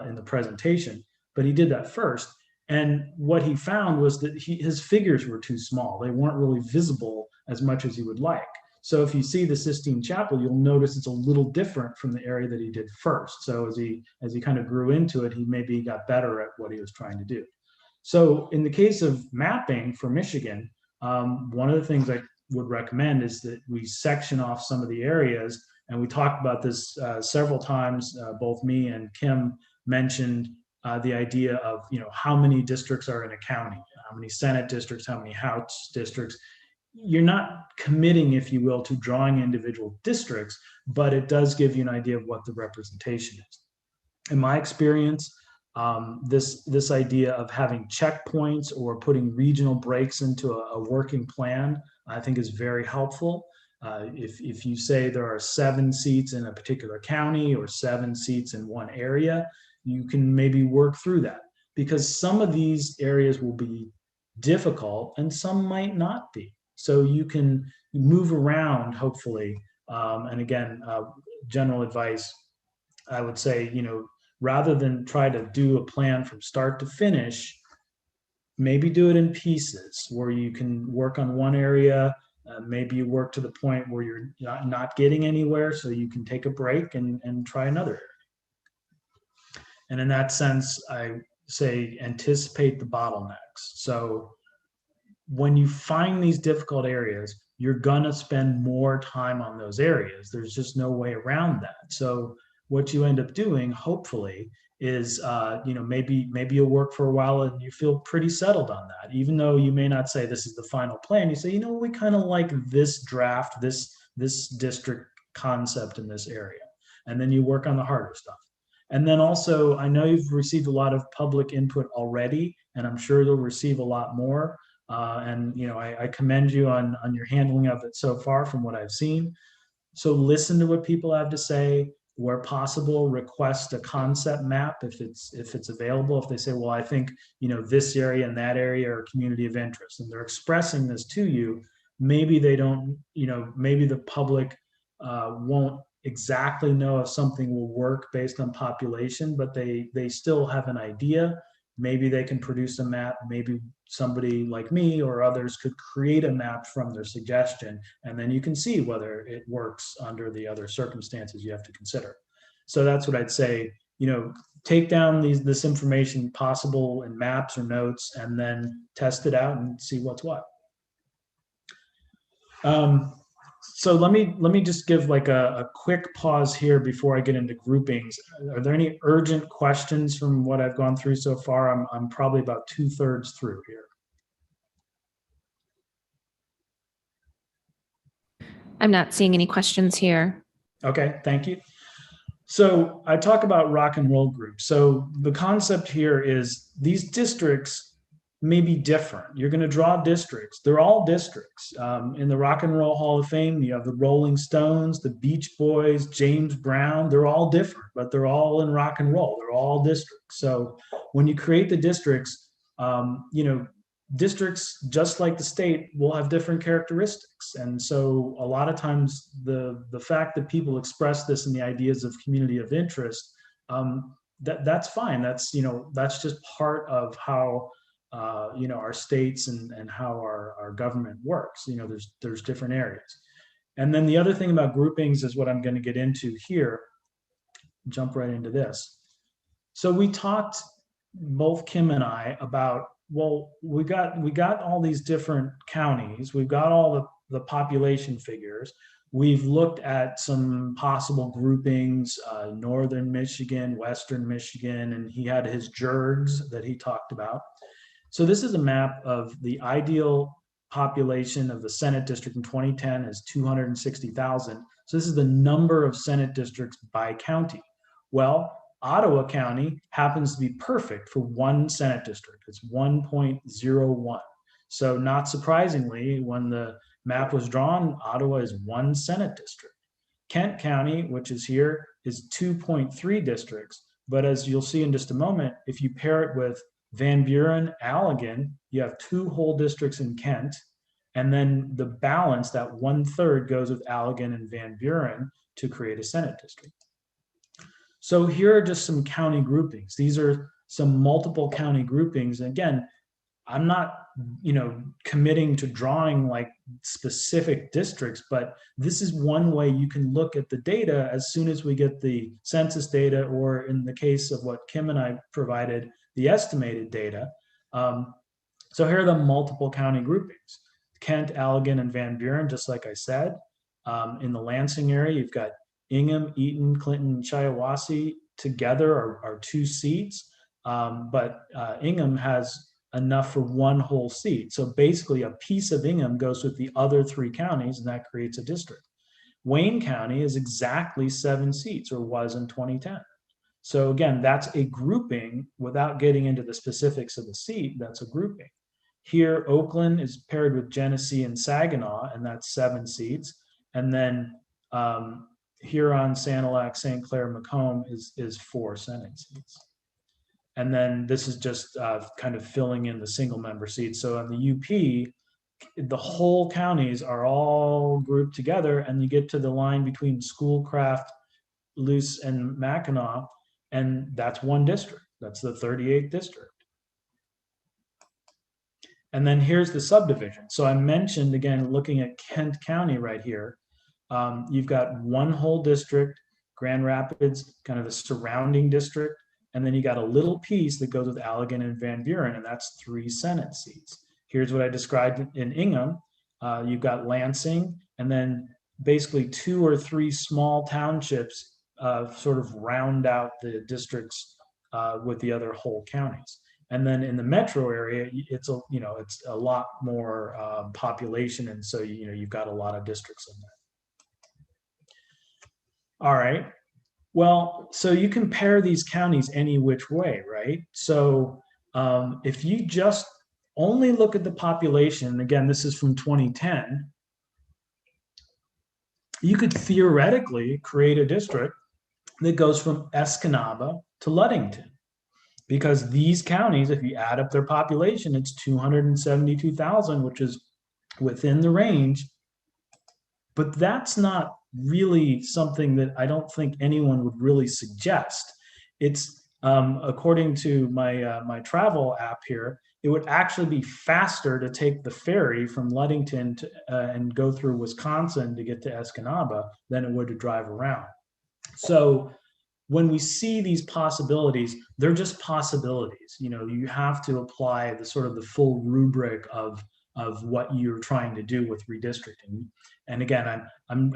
in the presentation, but he did that first. And what he found was that his figures were too small; they weren't really visible as much as he would like. So if you see the Sistine Chapel, you'll notice it's a little different from the area that he did first. So as he kind of grew into it, he maybe got better at what he was trying to do. So in the case of mapping for Michigan, one of the things I would recommend is that we section off some of the areas. And we talked about this several times. Both me and Kim mentioned the idea of how many districts are in a county, how many Senate districts, how many House districts. You're not committing, if you will, to drawing individual districts, but it does give you an idea of what the representation is. In my experience, this idea of having checkpoints or putting regional breaks into a working plan, I think is very helpful. If you say there are 7 seats in a particular county or 7 seats in one area, you can maybe work through that, because some of these areas will be difficult and some might not be. So you can move around, hopefully. And again, general advice, I would say, rather than try to do a plan from start to finish, maybe do it in pieces where you can work on one area. Maybe you work to the point where you're not getting anywhere, so you can take a break and try another area. And in that sense, I say anticipate the bottlenecks. So when you find these difficult areas, you're gonna spend more time on those areas. There's just no way around that. So what you end up doing, hopefully, is maybe you'll work for a while and you feel pretty settled on that. Even though you may not say this is the final plan, you say, we kind of like this draft, this district concept in this area. And then you work on the harder stuff. And then also, I know you've received a lot of public input already, and I'm sure you'll receive a lot more. I commend you on your handling of it so far from what I've seen. So listen to what people have to say. Where possible, request a concept map if it's available. If they say, well, I think this area and that area are community of interest, and they're expressing this to you, maybe they don't, maybe the public won't exactly know if something will work based on population, but they still have an idea. Maybe they can produce a map. Maybe somebody like me or others could create a map from their suggestion, and then you can see whether it works under the other circumstances you have to consider. So that's what I'd say. Take down this information possible in maps or notes, and then test it out and see what's what. So let me just give like a quick pause here before I get into groupings. Are there any urgent questions from what I've gone through so far? I'm probably about 2/3 through here. I'm not seeing any questions here. Okay, thank you. So I talk about rock and roll groups. So the concept here is these districts may be different. You're going to draw districts. They're all districts. In the Rock and Roll Hall of Fame, you have the Rolling Stones, the Beach Boys, James Brown. They're all different, but they're all in rock and roll. They're all districts. So when you create the districts, districts, just like the state, will have different characteristics. And so a lot of times the fact that people express this in the ideas of community of interest, that's fine. That's just part of how our states and how our government works. There's different areas. And then the other thing about groupings is what I'm going to get into here. Jump right into this. So we talked, both Kim and I, about, well, we got all these different counties. We've got all the population figures. We've looked at some possible groupings, northern Michigan, western Michigan, and he had his JERGs that he talked about. So this is a map of the ideal population of the Senate district in 2010 is 260,000. So this is the number of Senate districts by county. Well, Ottawa County happens to be perfect for one Senate district. It's 1.01. So not surprisingly, when the map was drawn, Ottawa is one Senate district. Kent County, which is here, is 2.3 districts. But as you'll see in just a moment, if you pair it with Van Buren, Allegan, you have 2 whole districts in Kent, and then the balance, that 1/3, goes with Allegan and Van Buren to create a Senate district. So here are just some county groupings. These are some multiple county groupings. And again, I'm not, committing to drawing like specific districts, but this is one way you can look at the data as soon as we get the census data, or in the case of what Kim and I provided, the estimated data. So here are the multiple county groupings: Kent, Allegan, and Van Buren, just like I said. In the Lansing area, you've got Ingham, Eaton, Clinton, and Shiawassee together are 2 seats, but Ingham has enough for 1 whole seat. So basically a piece of Ingham goes with the other 3 counties, and that creates a district. Wayne County is exactly 7 seats, or was in 2010. So again, that's a grouping without getting into the specifics of the seat. That's a grouping. Here, Oakland is paired with Genesee and Saginaw, and that's 7 seats. And then Huron, Sanilac, St. Clair, Macomb is 4 Senate seats. And then this is just kind of filling in the single member seats. So on the UP, the whole counties are all grouped together, and you get to the line between Schoolcraft, Luce, and Mackinac, and that's 1 district. That's the 38th district. And then here's the subdivision. So I mentioned, again, looking at Kent County right here, you've got 1 whole district, Grand Rapids, kind of a surrounding district, And then you got a little piece that goes with Allegan and Van Buren, and that's 3 Senate seats. Here's what I described in Ingham. You've got Lansing, and then basically 2 or 3 small townships sort of round out the districts with the other whole counties. And then in the metro area, it's a lot more population, and so you've got a lot of districts in there. All right. Well, so you compare these counties any which way, right? So if you just only look at the population, again, this is from 2010, you could theoretically create a district that goes from Escanaba to Ludington. Because these counties, if you add up their population, it's 272,000, which is within the range. But that's not really something that I don't think anyone would really suggest. It's according to my travel app here, it would actually be faster to take the ferry from Ludington to, and go through Wisconsin to get to Escanaba than it would to drive around. So when we see these possibilities, they're just possibilities. You have to apply the sort of the full rubric of what you're trying to do with redistricting. And again, I'm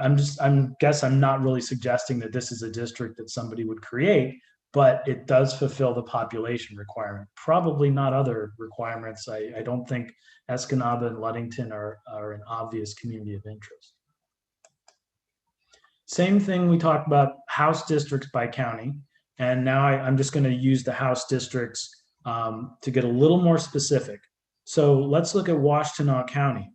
not really suggesting that this is a district that somebody would create, but it does fulfill the population requirement. Probably not other requirements. I don't think Escanaba and Ludington are an obvious community of interest. Same thing, we talked about house districts by county. And now I'm just going to use the house districts to get a little more specific. So let's look at Washtenaw County,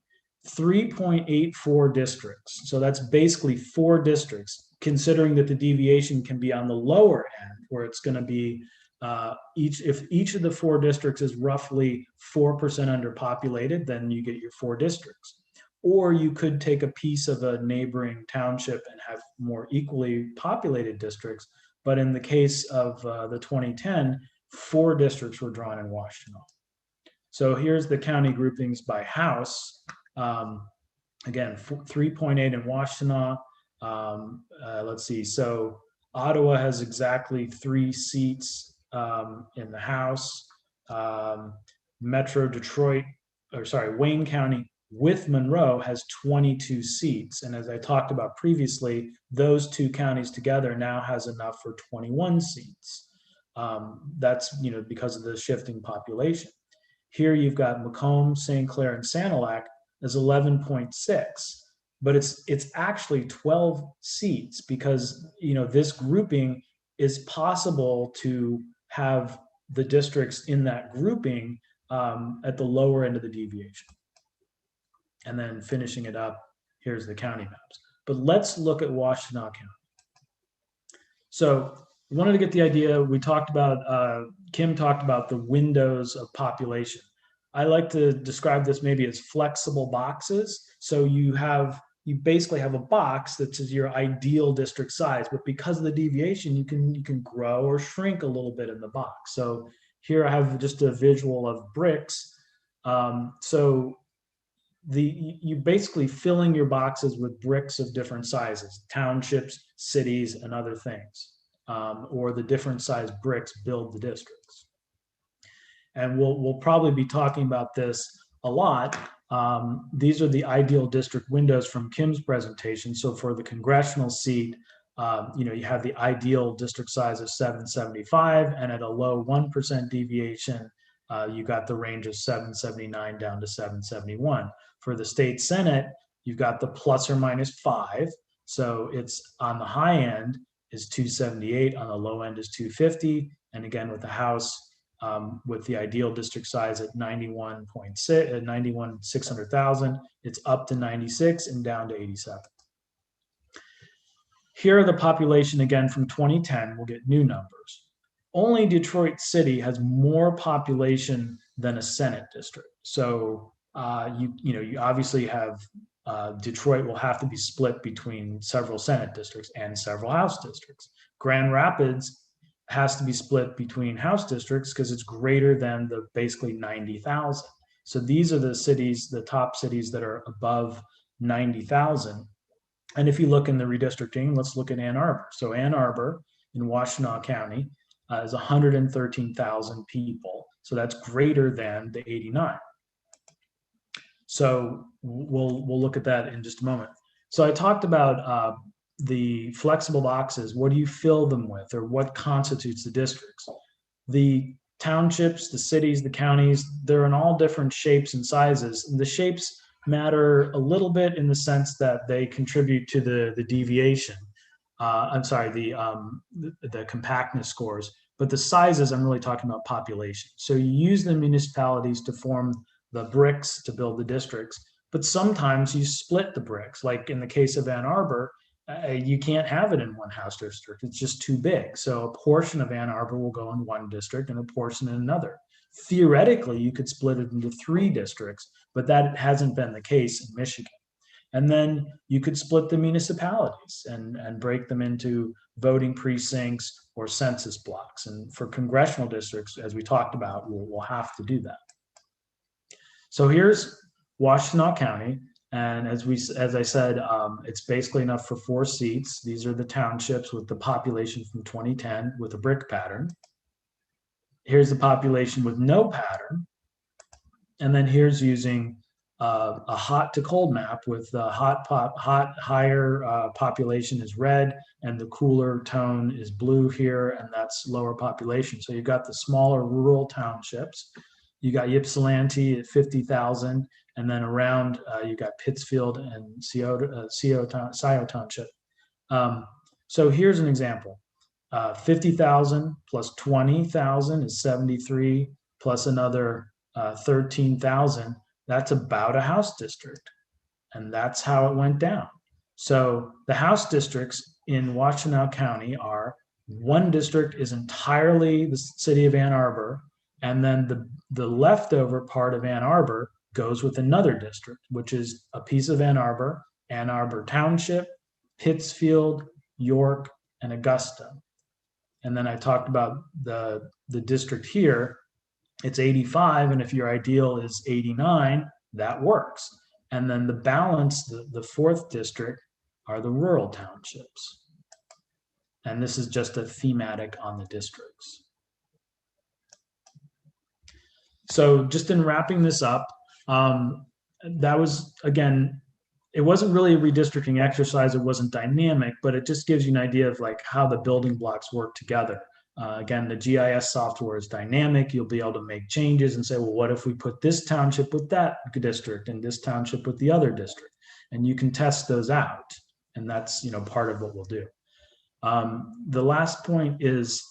3.84 districts. So that's basically 4 districts, considering that the deviation can be on the lower end, where it's going to be if each of the 4 districts is roughly 4% underpopulated, then you get your 4 districts. Or you could take a piece of a neighboring township and have more equally populated districts. But in the case of the 2010, 4 districts were drawn in Washtenaw. So here's the county groupings by house. Again, 3.8 in Washtenaw. Let's see. So Ottawa has exactly 3 seats in the House. Metro Detroit, Wayne County with Monroe has 22 seats. And as I talked about previously, those 2 counties together now has enough for 21 seats. That's because of the shifting population. Here you've got Macomb, St. Clair, and Sanilac as 11.6, but it's actually 12 seats because this grouping is possible to have the districts in that grouping at the lower end of the deviation. And then finishing it up, here's the county maps. But let's look at Washtenaw County. So we wanted to get the idea, we talked about, Kim talked about the windows of population. I like to describe this maybe as flexible boxes. So you basically have a box that's your ideal district size, but because of the deviation, you can grow or shrink a little bit in the box. So here I have just a visual of bricks. So you basically filling your boxes with bricks of different sizes, townships, cities, and other things, or the different size bricks build the districts. And we'll probably be talking about this a lot. These are the ideal district windows from Kim's presentation. So for the congressional seat, you have the ideal district size of 775, and at a low 1% deviation, you got the range of 779 down to 771. For the state senate, you've got the plus or minus 5. So it's on the high end is 278, on the low end is 250. And again, with the House, with the ideal district size at 600,000, it's up to 96 and down to 87. Here are the population again from 2010. We'll get new numbers. Only Detroit City has more population than a Senate district. So you obviously have Detroit will have to be split between several Senate districts and several House districts. Grand Rapids has to be split between House districts because it's greater than the basically 90,000. So these are the cities, the top cities that are above 90,000. And if you look in the redistricting, let's look at Ann Arbor. So Ann Arbor in Washtenaw County is 113,000 people. So that's greater than the 89. So we'll look at that in just a moment. So I talked about the flexible boxes. What do you fill them with, or what constitutes the districts? The townships, the cities, the counties, they're in all different shapes and sizes. And the shapes matter a little bit in the sense that they contribute to the deviation. I'm sorry, the compactness scores. But the sizes, I'm really talking about population. So you use the municipalities to form the bricks to build the districts, but sometimes you split the bricks. Like in the case of Ann Arbor, you can't have it in one house district. It's just too big. So a portion of Ann Arbor will go in one district and a portion in another. Theoretically, you could split it into 3 districts, but that hasn't been the case in Michigan. And then you could split the municipalities and break them into voting precincts or census blocks. And for congressional districts, as we talked about, we'll have to do that. So here's Washtenaw County. And as I said, it's basically enough for 4 seats. These are the townships with the population from 2010 with a brick pattern. Here's the population with no pattern. And then here's using a hot to cold map with the higher population is red and the cooler tone is blue here, and that's lower population. So you've got the smaller rural townships. You got Ypsilanti at 50,000, and then around you got Pittsfield and Scioto Township. So here's an example. 50,000 plus 20,000 is 73, plus another 13,000. That's about a house district. And that's how it went down. So the house districts in Washtenaw County are, one district is entirely the city of Ann Arbor, and then the leftover part of Ann Arbor goes with another district, which is a piece of Ann Arbor Township, Pittsfield, York, and Augusta. And then I talked about the district here. It's 85, and if your ideal is 89, that works. And then the balance, the 4th district, are the rural townships. And this is just a thematic on the districts. So just in wrapping this up, that was, again, it wasn't really a redistricting exercise. It wasn't dynamic, but it just gives you an idea of like how the building blocks work together. Again, the GIS software is dynamic. You'll be able to make changes and say, well, what if we put this township with that district and this township with the other district? And you can test those out. And that's, part of what we'll do. The last point is,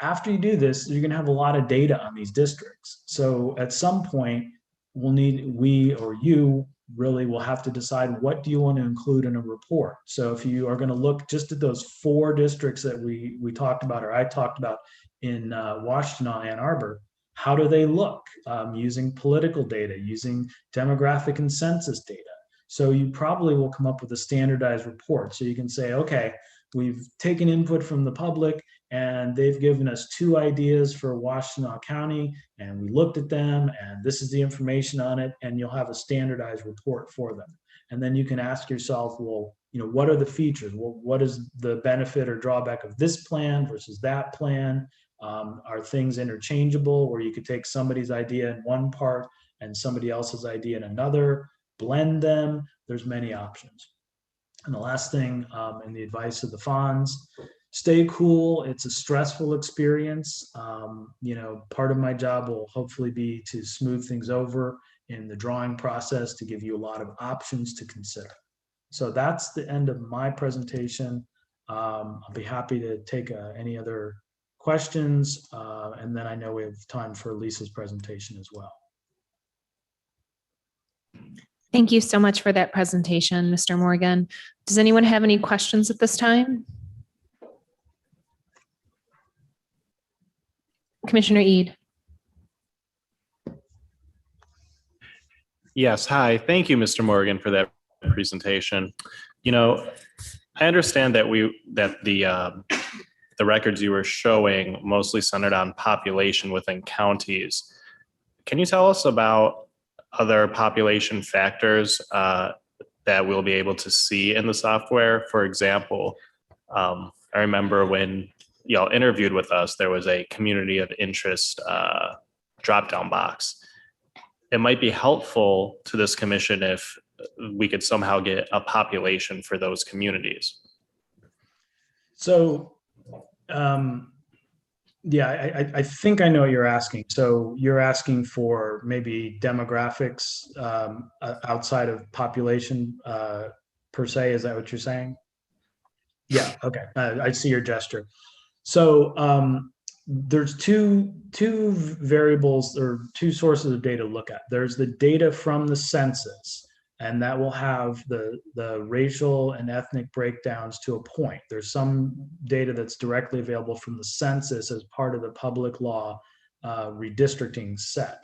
after you do this, you're going to have a lot of data on these districts. So at some point, you really will have to decide, what do you want to include in a report? So if you are going to look just at those 4 districts that we talked about, or I talked about in Washtenaw, Ann Arbor, how do they look using political data, using demographic and census data? So you probably will come up with a standardized report. So you can say, okay, we've taken input from the public and they've given us 2 ideas for Washtenaw County, and we looked at them, and this is the information on it, and you'll have a standardized report for them. And then you can ask yourself, well, what are the features? Well, what is the benefit or drawback of this plan versus that plan? Are things interchangeable, where you could take somebody's idea in one part and somebody else's idea in another, blend them? There's many options. And the last thing, in the advice of the Fonz, stay cool. It's a stressful experience. Part of my job will hopefully be to smooth things over in the drawing process, to give you a lot of options to consider. So that's the end of my presentation. I'll be happy to take any other questions. And then I know we have time for Lisa's presentation as well. Thank you so much for that presentation, Mr. Morgan. Does anyone have any questions at this time? Commissioner Eid. Yes, hi. Thank you, Mr. Morgan, for that presentation. I understand that the records you were showing mostly centered on population within counties. Can you tell us about other population factors that we'll be able to see in the software? For example, I remember when y'all interviewed with us, there was a community of interest drop-down box. It might be helpful to this commission if we could somehow get a population for those communities. So, yeah, I think I know what you're asking. So you're asking for maybe demographics outside of population per se. Is that what you're saying? Yeah. Okay. I see your gesture. So there's two variables or two sources of data to look at. There's the data from the census, and that will have the racial and ethnic breakdowns to a point. There's some data that's directly available from the census as part of the public law redistricting set.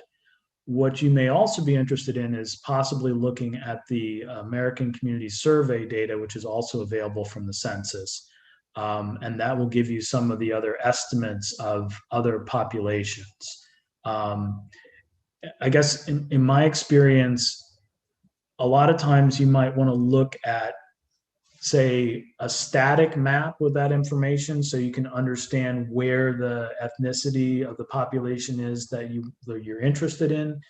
What you may also be interested in is possibly looking at the American Community Survey data, which is also available from the census. And that will give you some of the other estimates of other populations. I guess in my experience, a lot of times you might want to look at, say, a static map with that information so you can understand where the ethnicity of the population is that you're interested in.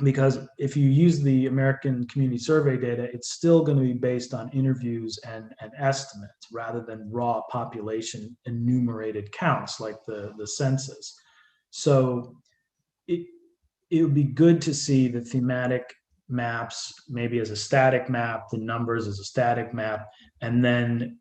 Because if you use the American Community Survey data, it's still going to be based on interviews and estimates rather than raw population enumerated counts like the census. So it would be good to see the thematic maps maybe as a static map, the numbers as a static map, and then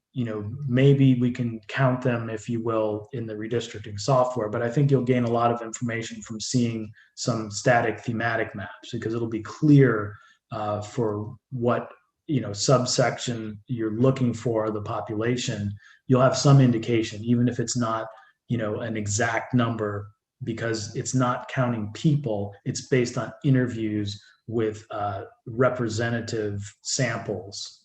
maybe we can count them, if you will, in the redistricting software. But I think you'll gain a lot of information from seeing some static thematic maps, because it'll be clear for what subsection you're looking for the population. You'll have some indication, even if it's not an exact number, because it's not counting people. It's based on interviews with representative samples.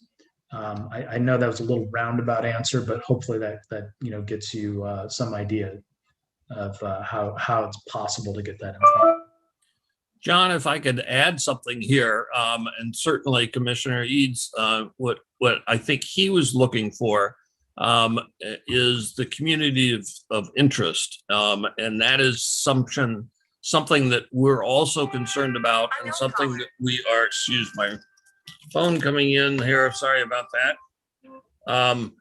I know that was a little roundabout answer, but hopefully that gets you some idea of how it's possible to get that information. John, if I could add something here, and certainly Commissioner Eads, what I think he was looking for is the community of interest, and that is something that we're also concerned about, and something that we are. Excuse my phone coming in here. Sorry about that.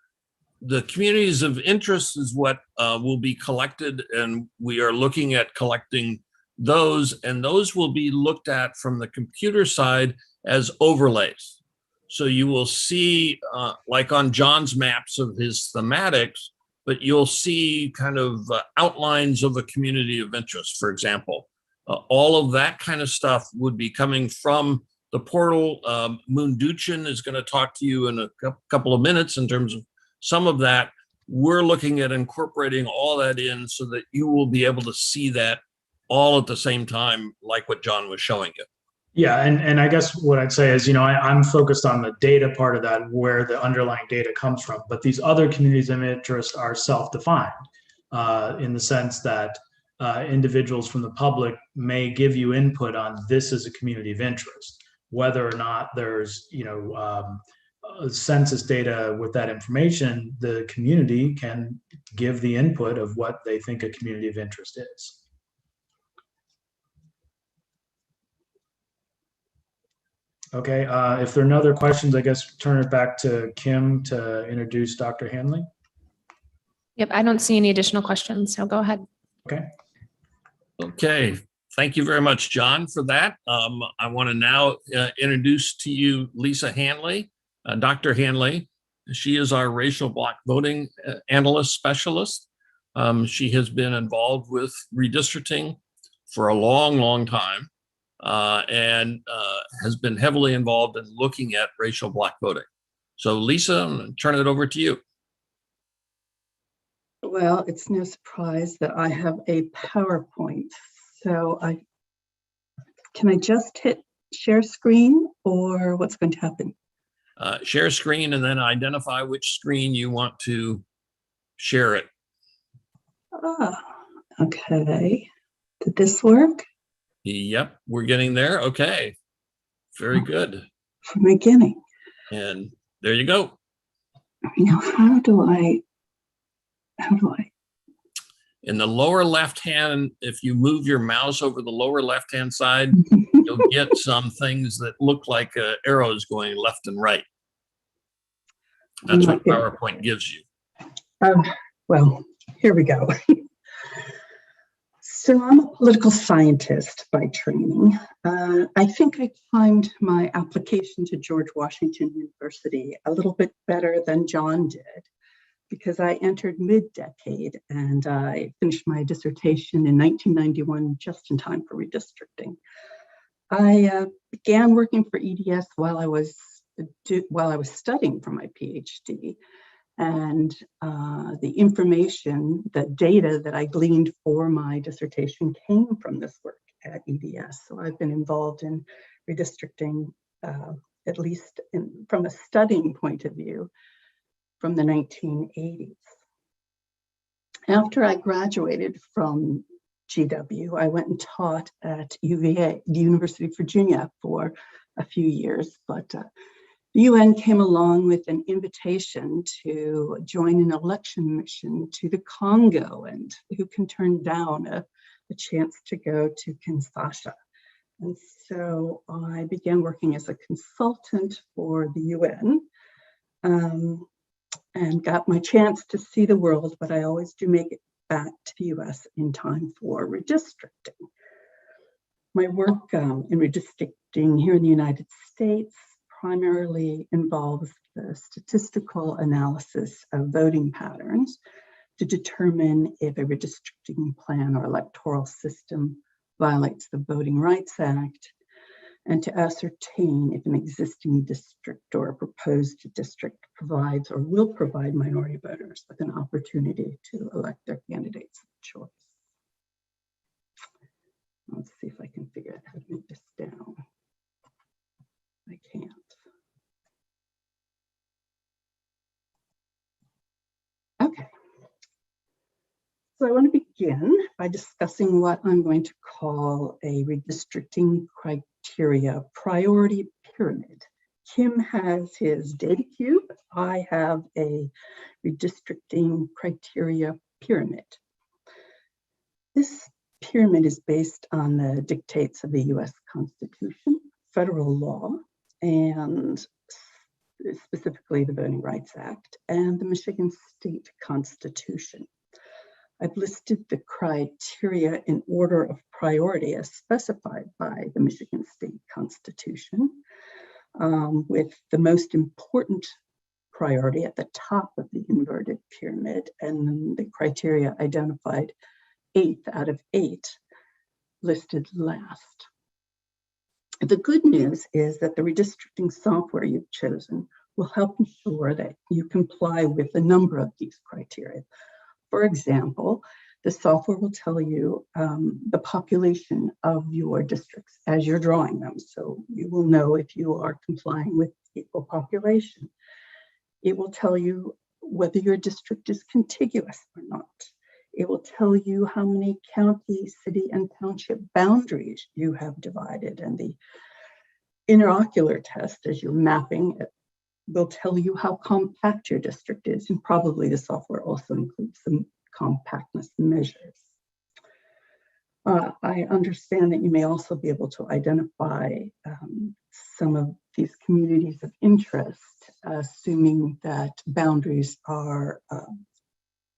The communities of interest is what will be collected, and we are looking at collecting those, and those will be looked at from the computer side as overlays. So you will see, like on John's maps of his thematics, but you'll see kind of outlines of a community of interest, for example. All of that kind of stuff would be coming from the portal. Munduchin is going to talk to you in a couple of minutes in terms of some of that. We're looking at incorporating all that in so that you will be able to see that all at the same time, like what John was showing you. Yeah, and I guess what I'd say is, I'm focused on the data part of that, where the underlying data comes from. But these other communities of interest are self-defined in the sense that individuals from the public may give you input on this as a community of interest. Whether or not there's, census data with that information, the community can give the input of what they think a community of interest is. Okay, if there are no other questions, I guess turn it back to Kim to introduce Dr. Hanley. Yep, I don't see any additional questions, so go ahead. Okay. Okay, thank you very much, John, for that. I want to now introduce to you Lisa Hanley, Dr. Hanley. She is our racial block voting analyst specialist. She has been involved with redistricting for a long, long time. And has been heavily involved in looking at racial block voting. So Lisa, I'm going to turn it over to you. Well, it's no surprise that I have a PowerPoint. So can I just hit share screen, or what's going to happen? Share screen and then identify which screen you want to share it. Okay. Did this work? Yep, we're getting there. Okay, very good. From the beginning. And there you go. Now, how do I How do I? In the lower left hand, if you move your mouse over the lower left hand side, you'll get some things that look like arrows going left and right. That's what PowerPoint gives you. Well, here we go. So I'm a political scientist by training. I think I timed my application to George Washington University a little bit better than John did, because I entered mid-decade and I finished my dissertation in 1991, just in time for redistricting. I began working for EDS while I was studying for my PhD. And the information, the data that I gleaned for my dissertation came from this work at EDS. So I've been involved in redistricting, at least from a studying point of view, from the 1980s. After I graduated from GW, I went and taught at UVA, the University of Virginia, for a few years, but the UN came along with an invitation to join an election mission to the Congo, and who can turn down a chance to go to Kinshasa. And so I began working as a consultant for the UN and got my chance to see the world, but I always do make it back to the US in time for redistricting. My work in redistricting here in the United States primarily involves the statistical analysis of voting patterns to determine if a redistricting plan or electoral system violates the Voting Rights Act, and to ascertain if an existing district or a proposed district provides or will provide minority voters with an opportunity to elect their candidates of choice. Let's see if I can figure out how to make this down. I can't. Okay. So I want to begin by discussing what I'm going to call a redistricting criteria priority pyramid. Kim has his data cube. I have a redistricting criteria pyramid. This pyramid is based on the dictates of the US Constitution, federal law, and specifically the Voting Rights Act, and the Michigan State Constitution. I've listed the criteria in order of priority as specified by the Michigan State Constitution, with the most important priority at the top of the inverted pyramid, and the criteria identified 8th out of 8 listed last. The good news is that the redistricting software you've chosen will help ensure that you comply with a number of these criteria. For example, the software will tell you the population of your districts as you're drawing them, so you will know if you are complying with equal population. It will tell you whether your district is contiguous or not. It will tell you how many county, city, and township boundaries you have divided, and the interocular test, as you're mapping it, will tell you how compact your district is, and probably the software also includes some compactness measures. I understand that you may also be able to identify some of these communities of interest, assuming that boundaries are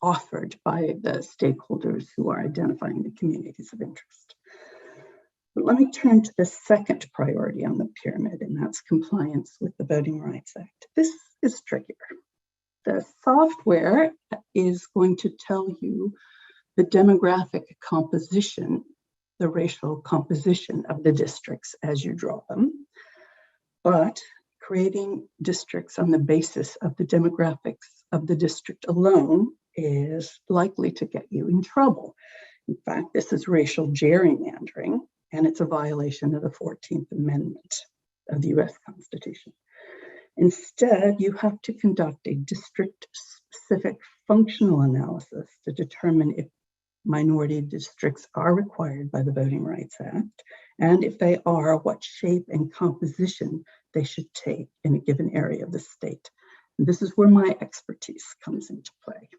offered by the stakeholders who are identifying the communities of interest. But let me turn to the second priority on the pyramid, and that's compliance with the Voting Rights Act. This is trickier. The software is going to tell you the demographic composition, the racial composition of the districts as you draw them. But creating districts on the basis of the demographics of the district alone is likely to get you in trouble. In fact, this is racial gerrymandering, and it's a violation of the 14th Amendment of the US Constitution. Instead, you have to conduct a district-specific functional analysis to determine if minority districts are required by the Voting Rights Act, and if they are, what shape and composition they should take in a given area of the state. And this is where my expertise comes into play.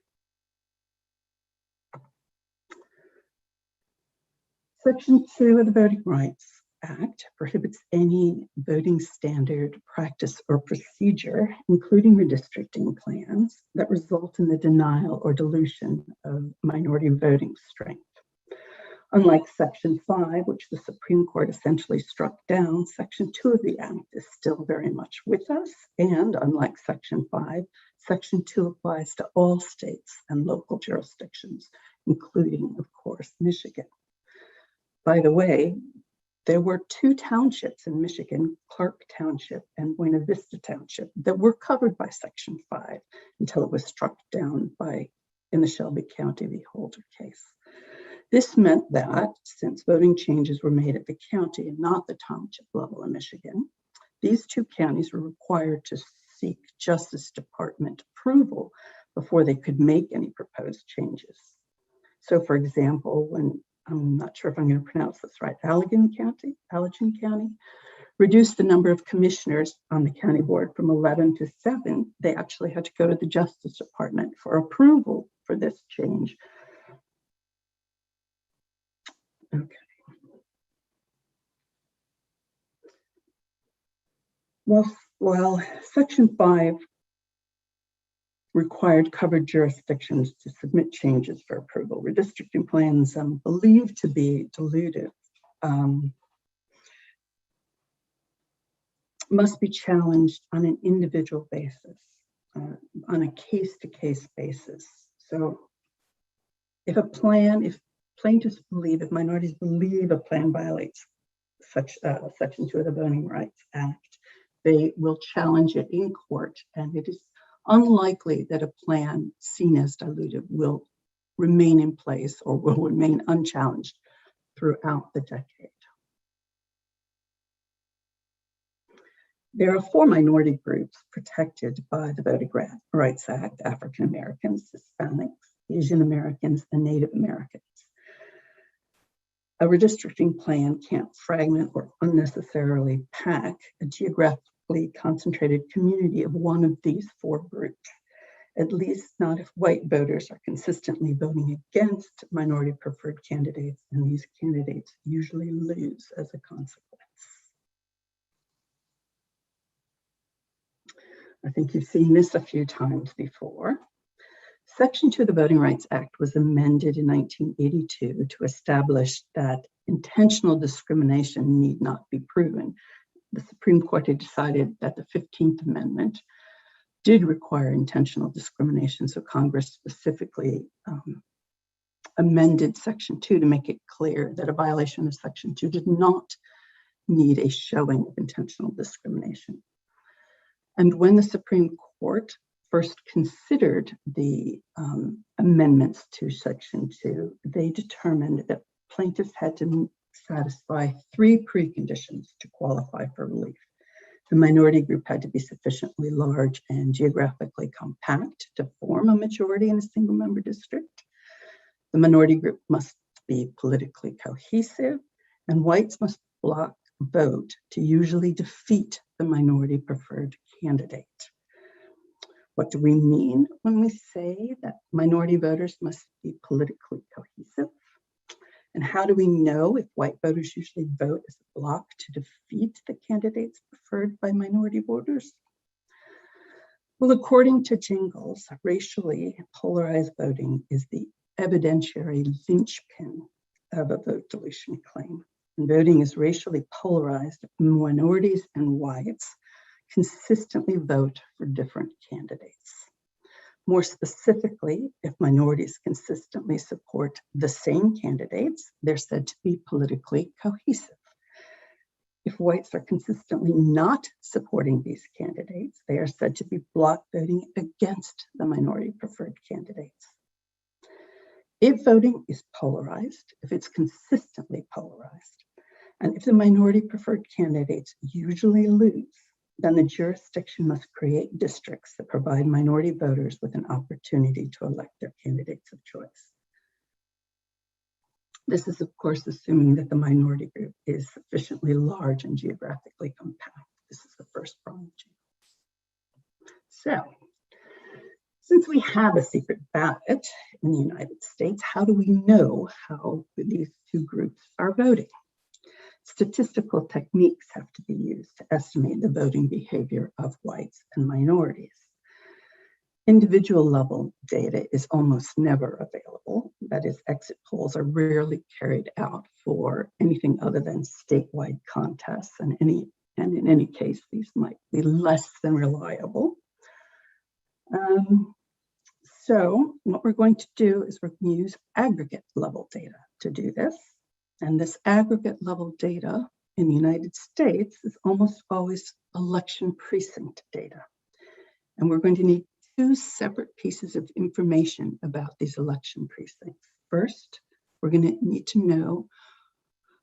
Section 2 of the Voting Rights Act prohibits any voting standard, practice, or procedure, including redistricting plans, that result in the denial or dilution of minority voting strength. Unlike Section 5, which the Supreme Court essentially struck down, Section 2 of the Act is still very much with us, and unlike Section 5, Section 2 applies to all states and local jurisdictions, including, of course, Michigan. By the way, there were two townships in Michigan, Clark Township and Buena Vista Township, that were covered by Section 5 until it was struck down in the Shelby County v. Holder case. This meant that since voting changes were made at the county and not the township level in Michigan, these two counties were required to seek Justice Department approval before they could make any proposed changes. So for example, when I'm not sure if I'm going to pronounce this right, Allegan County reduced the number of commissioners on the county board from 11 to 7. They actually had to go to the Justice Department for approval for this change. Okay. Well, Section 5 required covered jurisdictions to submit changes for approval. Redistricting plans believed to be dilutive must be challenged on an individual basis, on a case-to-case basis. So if plaintiffs believe, if minorities believe a plan violates Section 2 of the Voting Rights Act, they will challenge it in court, and it is unlikely that a plan seen as dilutive will remain in place or will remain unchallenged throughout the decade. There are 4 minority groups protected by the Voting Rights Act: African Americans, Hispanics, Asian Americans, and Native Americans. A redistricting plan can't fragment or unnecessarily pack a geographically concentrated community of one of these 4 groups, at least not if white voters are consistently voting against minority preferred candidates, and these candidates usually lose as a consequence. I think you've seen this a few times before. Section 2 of the Voting Rights Act was amended in 1982 to establish that intentional discrimination need not be proven. The Supreme Court had decided that the 15th Amendment did require intentional discrimination, so Congress specifically amended Section 2 to make it clear that a violation of Section 2 did not need a showing of intentional discrimination. And when the Supreme Court first considered the amendments to Section 2, they determined that plaintiffs had to satisfy 3 preconditions to qualify for relief. The minority group had to be sufficiently large and geographically compact to form a majority in a single member district. The minority group must be politically cohesive, and whites must block vote to usually defeat the minority preferred candidate. What do we mean when we say that minority voters must be politically cohesive? And how do we know if white voters usually vote as a bloc to defeat the candidates preferred by minority voters? Well, according to Jingles, racially polarized voting is the evidentiary linchpin of a vote dilution claim. And voting is racially polarized if minorities and whites consistently vote for different candidates. More specifically, if minorities consistently support the same candidates, they're said to be politically cohesive. If whites are consistently not supporting these candidates, they are said to be bloc voting against the minority preferred candidates. If voting is polarized, if it's consistently polarized, and if the minority preferred candidates usually lose, then the jurisdiction must create districts that provide minority voters with an opportunity to elect their candidates of choice. This is, of course, assuming that the minority group is sufficiently large and geographically compact. This is the first problem. So, since we have a secret ballot in the United States, how do we know how these two groups are voting. Statistical techniques have to be used to estimate the voting behavior of whites and minorities. Individual level data is almost never available. That is, exit polls are rarely carried out for anything other than statewide contests, and in any case, these might be less than reliable. So what we're going to do is we're going to use aggregate level data to do this. And this aggregate level data in the United States is almost always election precinct data. And we're going to need two separate pieces of information about these election precincts. First, we're going to need to know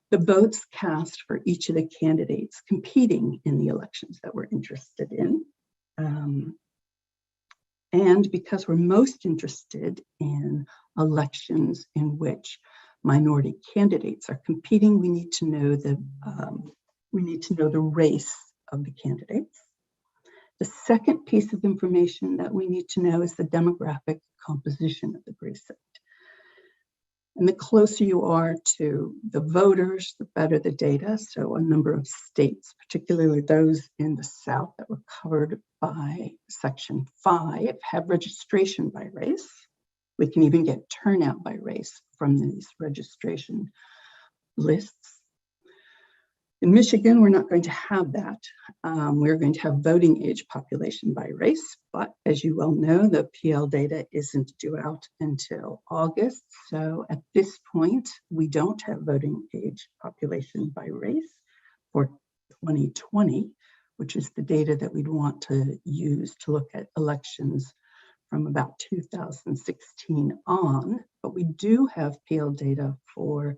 the votes cast for each of the candidates competing in the elections that we're interested in. And because we're most interested in elections in which minority candidates are competing, we need to know the race of the candidates. The second piece of information that we need to know is the demographic composition of the precinct. And the closer you are to the voters, the better the data. So a number of states, particularly those in the South that were covered by Section 5, have registration by race. We can even get turnout by race from these registration lists. In Michigan, we're not going to have that. We're going to have voting age population by race, but as you well know, the PL data isn't due out until August. So at this point, we don't have voting age population by race for 2020, which is the data that we'd want to use to look at elections from about 2016 on. But we do have PL data for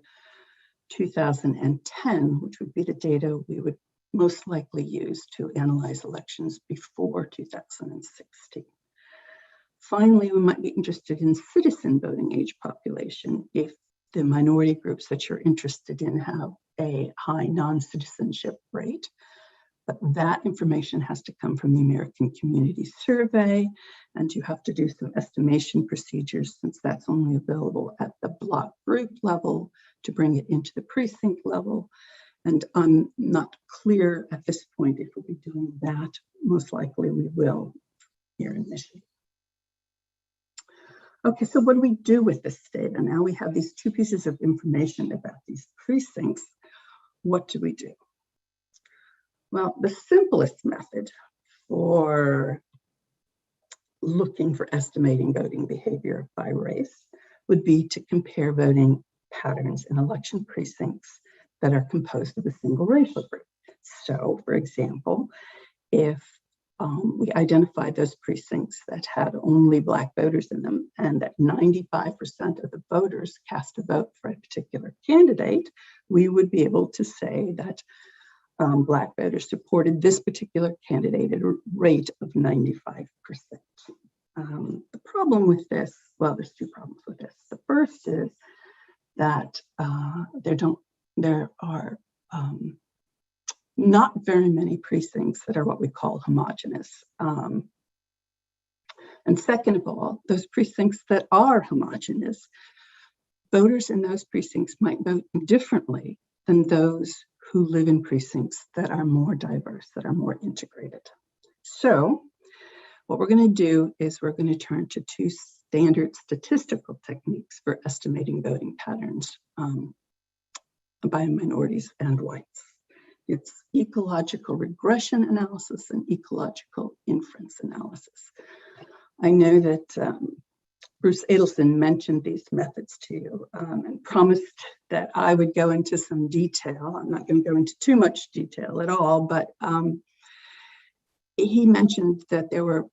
2010, which would be the data we would most likely use to analyze elections before 2016. Finally, we might be interested in citizen voting age population if the minority groups that you're interested in have a high non-citizenship rate. But that information has to come from the American Community Survey, and you have to do some estimation procedures since that's only available at the block group level to bring it into the precinct level. And I'm not clear at this point if we'll be doing that. Most likely we will here in Michigan. Okay, so what do we do with this data? Now we have these two pieces of information about these precincts. What do we do? Well, the simplest method for looking for estimating voting behavior by race would be to compare voting patterns in election precincts that are composed of a single racial group. So, for example, if we identified those precincts that had only Black voters in them and that 95% of the voters cast a vote for a particular candidate, we would be able to say that Black voters supported this particular candidate at a rate of 95%. The problem with this, well, there's two problems with this. The first is that there are not very many precincts that are what we call homogeneous. And second of all, those precincts that are homogeneous, voters in those precincts might vote differently than those who live in precincts that are more diverse, that are more integrated. So what we're going to do is we're going to turn to two standard statistical techniques for estimating voting patterns by minorities and whites. It's ecological regression analysis and ecological inference analysis. I know that Bruce Adelson mentioned these methods to you and promised that I would go into some detail. I'm not going to go into too much detail at all, but he mentioned that there were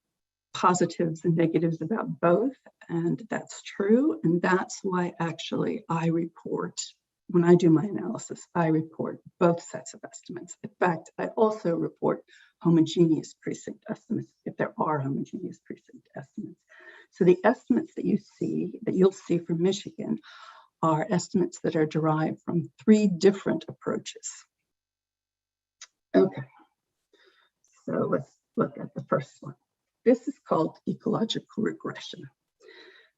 positives and negatives about both, and that's true. And that's why actually I report, when I do my analysis, I report both sets of estimates. In fact, I also report homogeneous precinct estimates if there are homogeneous precinct estimates. So the estimates that you'll see from Michigan are estimates that are derived from three different approaches. Okay, so let's look at the first one. This is called ecological regression.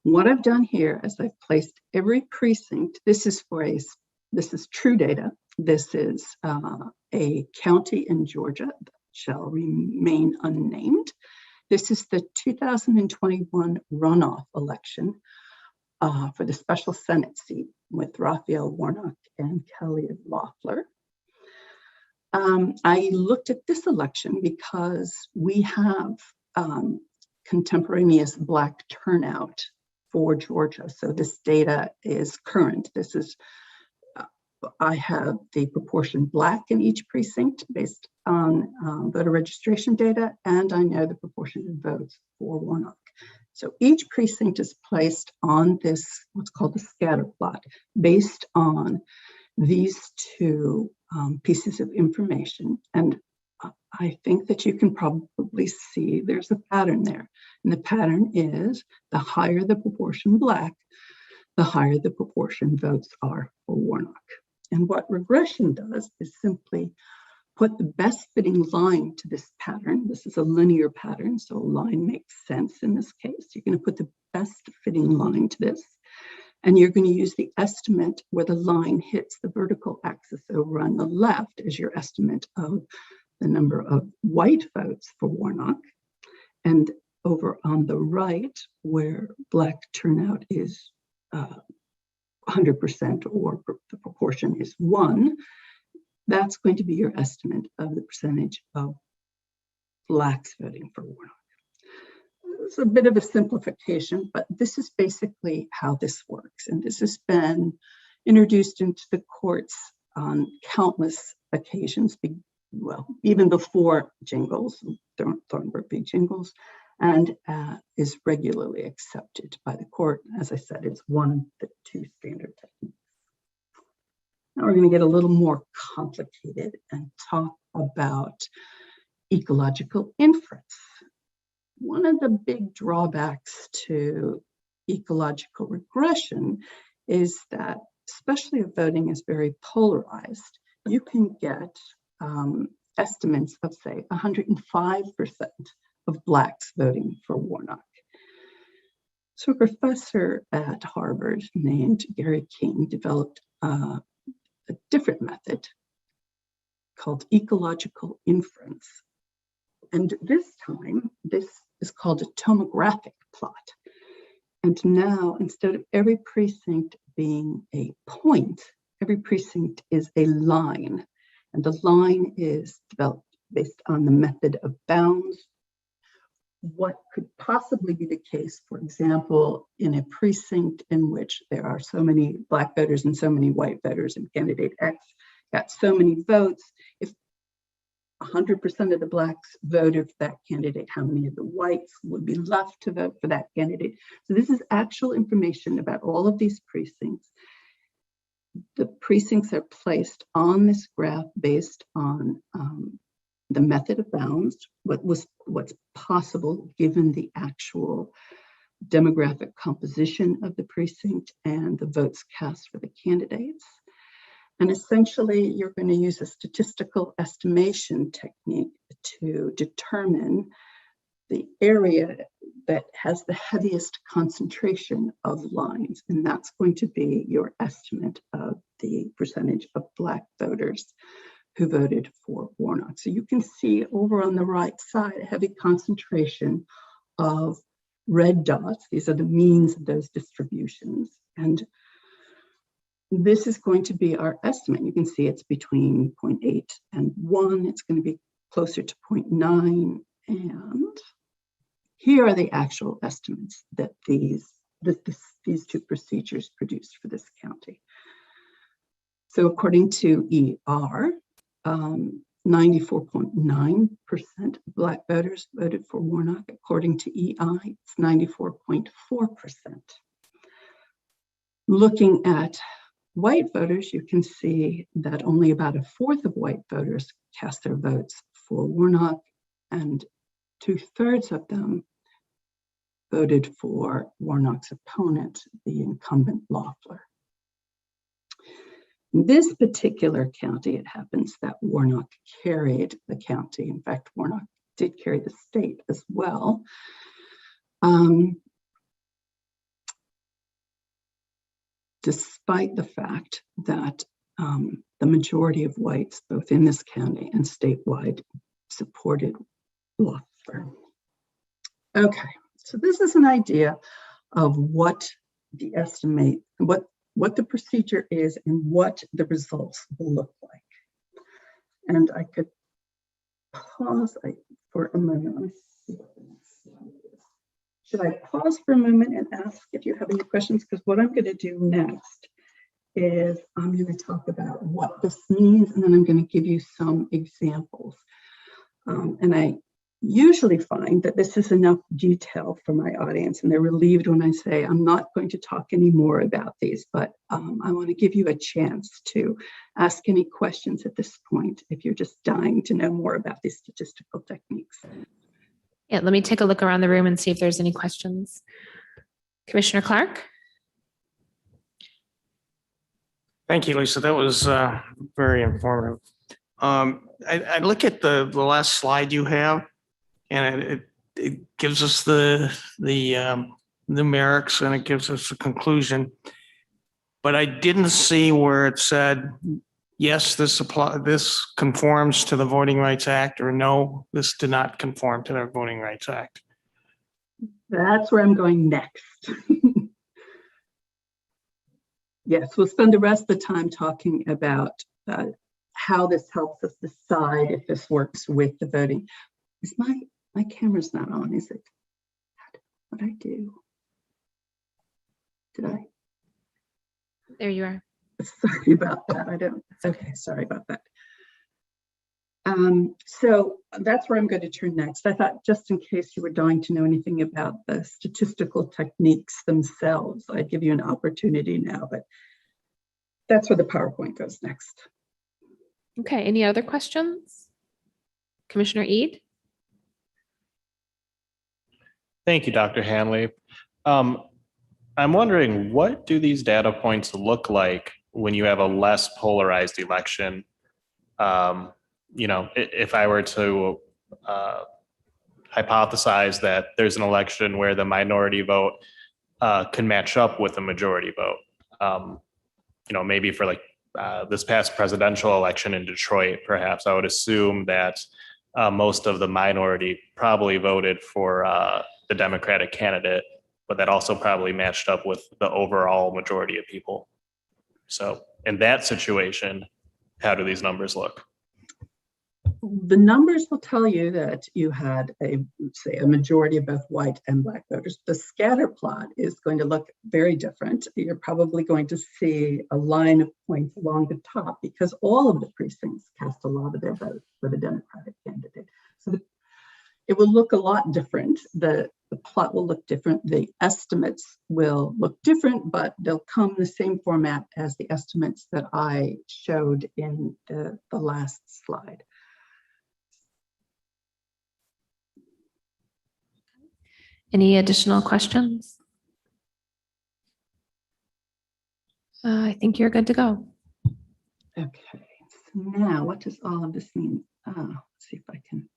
What I've done here is I've placed every precinct, this is for a this is true data. This is a county in Georgia that shall remain unnamed. This is the 2021 runoff election for the special Senate seat with Raphael Warnock and Kelly Loeffler. I looked at this election because we have contemporaneous Black turnout for Georgia. So this data is current. This is, I have the proportion Black in each precinct based on voter registration data, and I know the proportion of votes for Warnock. So each precinct is placed on this, what's called the scatter plot, based on these two pieces of information. And I think that you can probably see there's a pattern there. And the pattern is the higher the proportion Black, the higher the proportion votes are for Warnock. And what regression does is simply put the best fitting line to this pattern. This is a linear pattern, so a line makes sense in this case. You're going to put the best fitting line to this, and you're going to use the estimate where the line hits the vertical axis over on the left as your estimate of the number of white votes for Warnock, and over on the right where Black turnout is 100% or the proportion is 1, that's going to be your estimate of the percentage of Blacks voting for Warnock. It's a bit of a simplification, but this is basically how this works. And this has been introduced into the courts on countless occasions, well, even before Jingles, Thornburg v. Jingles, and is regularly accepted by the court. As I said, it's one of the two standard techniques. Now we're going to get a little more complicated and talk about ecological inference. One of the big drawbacks to ecological regression is that, especially if voting is very polarized, you can get estimates of, say, 105% of Blacks voting for Warnock. So a professor at Harvard named Gary King developed a different method called ecological inference. And this time, this is called a tomographic plot. And now, instead of every precinct being a point, every precinct is a line. And the line is developed based on the method of bounds. What could possibly be the case, for example, in a precinct in which there are so many Black voters and so many white voters, and candidate X got so many votes, if 100% of the Blacks voted for that candidate, how many of the whites would be left to vote for that candidate? So this is actual information about all of these precincts. The precincts are placed on this graph based on the method of bounds, what's possible given the actual demographic composition of the precinct and the votes cast for the candidates. And essentially, you're going to use a statistical estimation technique to determine the area that has the heaviest concentration of lines. And that's going to be your estimate of the percentage of Black voters who voted for Warnock. So you can see over on the right side, a heavy concentration of red dots. These are the means of those distributions. And this is going to be our estimate. You can see it's between 0.8 and 1. It's going to be closer to 0.9. And here are the actual estimates that these two procedures produced for this county. So according to ER, 94.9% of Black voters voted for Warnock. According to EI, it's 94.4%. Looking at white voters, you can see that only about 1/4 of white voters cast their votes for Warnock, and 2/3 of them voted for Warnock's opponent, the incumbent Loeffler. In this particular county, it happens that Warnock carried the county. In fact, Warnock did carry the state as well. Despite the fact that the majority of whites, both in this county and statewide, supported law firm. Okay, so this is an idea of what the estimate, what the procedure is and what the results will look like. And I could pause for a moment. Let me see what the next slide is. Should I pause for a moment and ask if you have any questions? Because what I'm going to do next is I'm going to talk about what this means, and then I'm going to give you some examples. And I usually find that this is enough detail for my audience, and they're relieved when I say I'm not going to talk any more about these, but I want to give you a chance to ask any questions at this point if you're just dying to know more about these statistical techniques. Yeah, let me take a look around the room and see if there's any questions. Commissioner Clark? Thank you, Lisa. That was very informative. I look at the last slide you have, and it gives us the numerics and it gives us a conclusion. But I didn't see where it said, yes, this conforms to the Voting Rights Act, or no, this did not conform to the Voting Rights Act. That's where I'm going next. Yes, we'll spend the rest of the time talking about how this helps us decide if this works with the voting. Is my camera's not on, is it? What did I do? Did I? There you are. Sorry about that. Okay, sorry about that. So that's where I'm going to turn next. I thought just in case you were dying to know anything about the statistical techniques themselves, I'd give you an opportunity now, but that's where the PowerPoint goes next. Okay, any other questions? Commissioner Eid? Thank you, Dr. Hanley. I'm wondering, what do these data points look like when you have a less polarized election? If I were to hypothesize that there's an election where the minority vote can match up with the majority vote, maybe for like this past presidential election in Detroit, perhaps I would assume that most of the minority probably voted for the Democratic candidate, but that also probably matched up with the overall majority of people. So in that situation, how do these numbers look? The numbers will tell you that you had a majority of both white and black voters. The scatter plot is going to look very different. You're probably going to see a line of points along the top because all of the precincts cast a lot of their votes for the Democratic candidate. So it will look a lot different. The plot will look different. The estimates will look different, but they'll come in the same format as the estimates that I showed in the last slide. Any additional questions? I think you're good to go. Okay, so now what does all of this mean? Let's see if I can.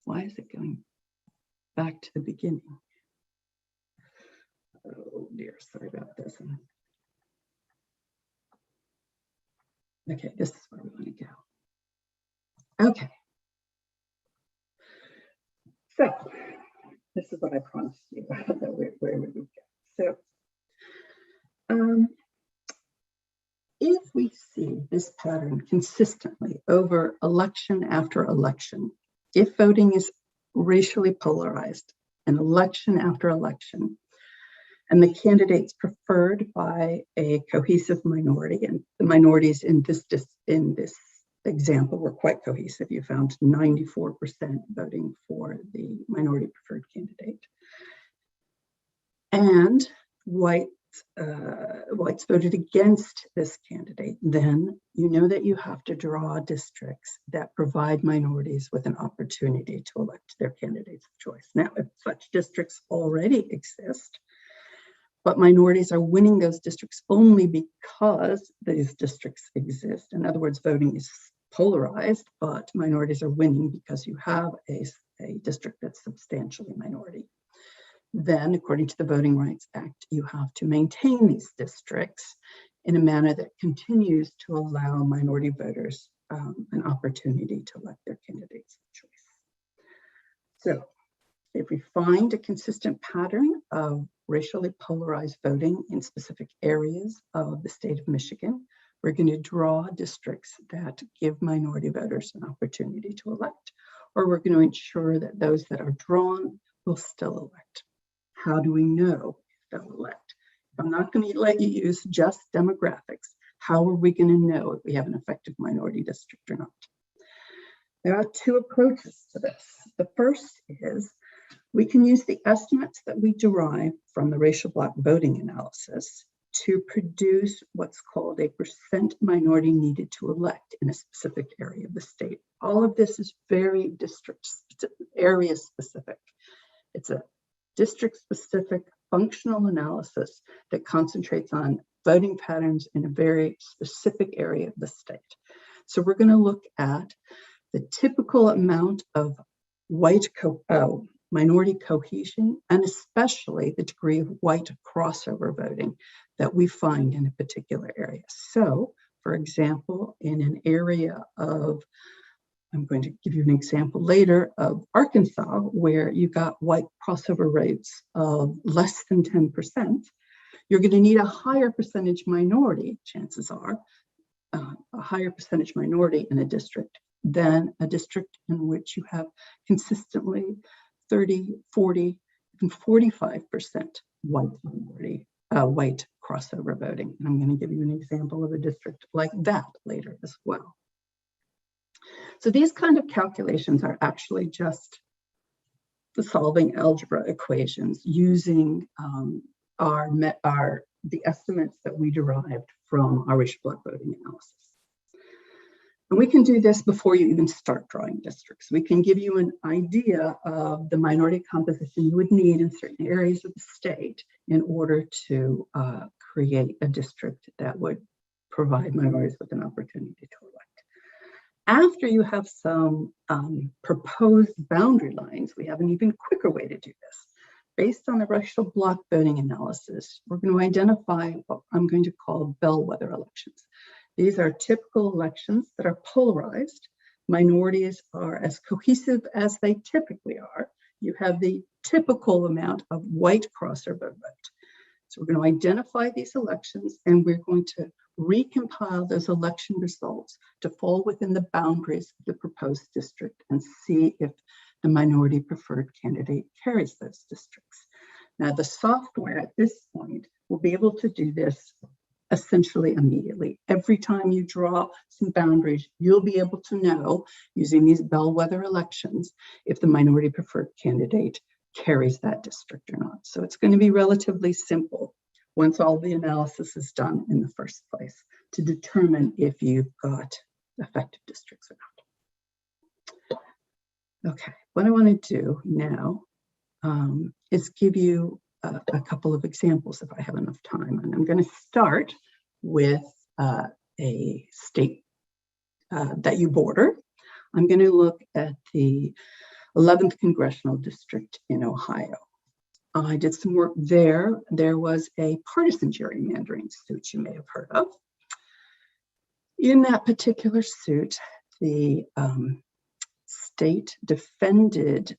Why is it going back to the beginning? Oh dear, sorry about this. Okay, this is where we want to go. Okay. So this is what I promised you. Where would we go? So if we see this pattern consistently over election after election, if voting is racially polarized, an election after election, and the candidates preferred by a cohesive minority, and the minorities in this example were quite cohesive. You found 94% voting for the minority preferred candidate. And whites voted against this candidate, then you know that you have to draw districts that provide minorities with an opportunity to elect their candidates of choice. Now, if such districts already exist, but minorities are winning those districts only because these districts exist. In other words, voting is polarized, but minorities are winning because you have a district that's substantially minority. Then, according to the Voting Rights Act, you have to maintain these districts in a manner that continues to allow minority voters an opportunity to elect their candidates of choice. So if we find a consistent pattern of racially polarized voting in specific areas of the state of Michigan, we're going to draw districts that give minority voters an opportunity to elect, or we're going to ensure that those that are drawn will still elect. How do we know if they'll elect? If I'm not going to let you use just demographics, how are we going to know if we have an effective minority district or not? There are two approaches to this. The first is we can use the estimates that we derive from the racial block voting analysis to produce what's called a percent minority needed to elect in a specific area of the state. All of this is very district area specific. It's a district specific functional analysis that concentrates on voting patterns in a very specific area of the state. So we're going to look at the typical amount of white minority cohesion, and especially the degree of white crossover voting that we find in a particular area. So, for example, in an area of, I'm going to give you an example later, of Arkansas, where you got white crossover rates of less than 10%, you're going to need a higher percentage minority, chances are, a higher percentage minority in a district than a district in which you have consistently 30, 40, even 45% white minority, white crossover voting. And I'm going to give you an example of a district like that later as well. So these kind of calculations are actually just the solving algebra equations using the estimates that we derived from our racial block voting analysis. And we can do this before you even start drawing districts. We can give you an idea of the minority composition you would need in certain areas of the state in order to create a district that would provide minorities with an opportunity to elect. After you have some proposed boundary lines, we have an even quicker way to do this. Based on the racial block voting analysis, we're going to identify what I'm going to call bellwether elections. These are typical elections that are polarized. Minorities are as cohesive as they typically are. You have the typical amount of white crossover vote. So we're going to identify these elections and we're going to recompile those election results to fall within the boundaries of the proposed district and see if the minority preferred candidate carries those districts. Now, the software at this point will be able to do this essentially immediately. Every time you draw some boundaries, you'll be able to know, using these bellwether elections, if the minority preferred candidate carries that district or not. So it's going to be relatively simple once all the analysis is done in the first place to determine if you've got effective districts or not. Okay, what I want to do now is give you a couple of examples if I have enough time. And I'm going to start with a state that you border. I'm going to look at the 11th Congressional District in Ohio. I did some work there. There was a partisan gerrymandering suit you may have heard of. In that particular suit, the state defended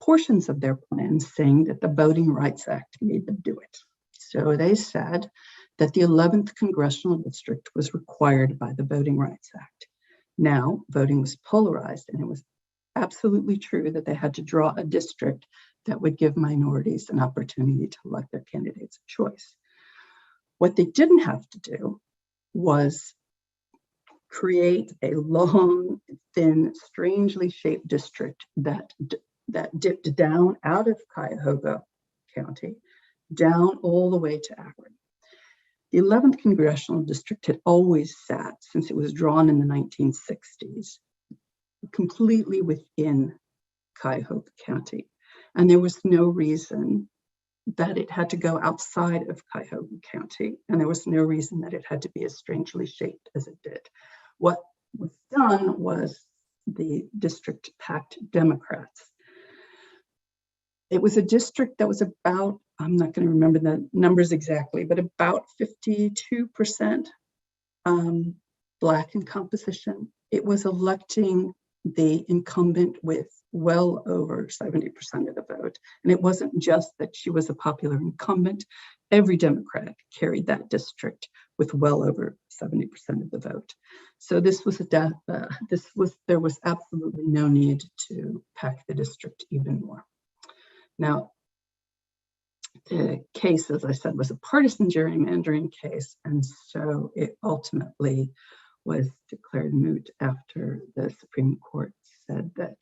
portions of their plan, saying that the Voting Rights Act made them do it. So they said that the 11th Congressional District was required by the Voting Rights Act. Now, voting was polarized, and it was absolutely true that they had to draw a district that would give minorities an opportunity to elect their candidates of choice. What they didn't have to do was create a long, thin, strangely shaped district that dipped down out of Cuyahoga County, down all the way to Akron. The 11th Congressional District had always sat, since it was drawn in the 1960s, completely within Cuyahoga County. And there was no reason that it had to go outside of Cuyahoga County. And there was no reason that it had to be as strangely shaped as it did. What was done was the district packed Democrats. It was a district that was about I'm not going to remember the numbers exactly, but about 52% Black in composition. It was electing the incumbent with well over 70% of the vote. And it wasn't just that she was a popular incumbent. Every Democrat carried that district with well over 70% of the vote. So this was there was absolutely no need to pack the district even more. Now, the case, as I said, was a partisan gerrymandering case, and so it ultimately was declared moot after the Supreme Court said that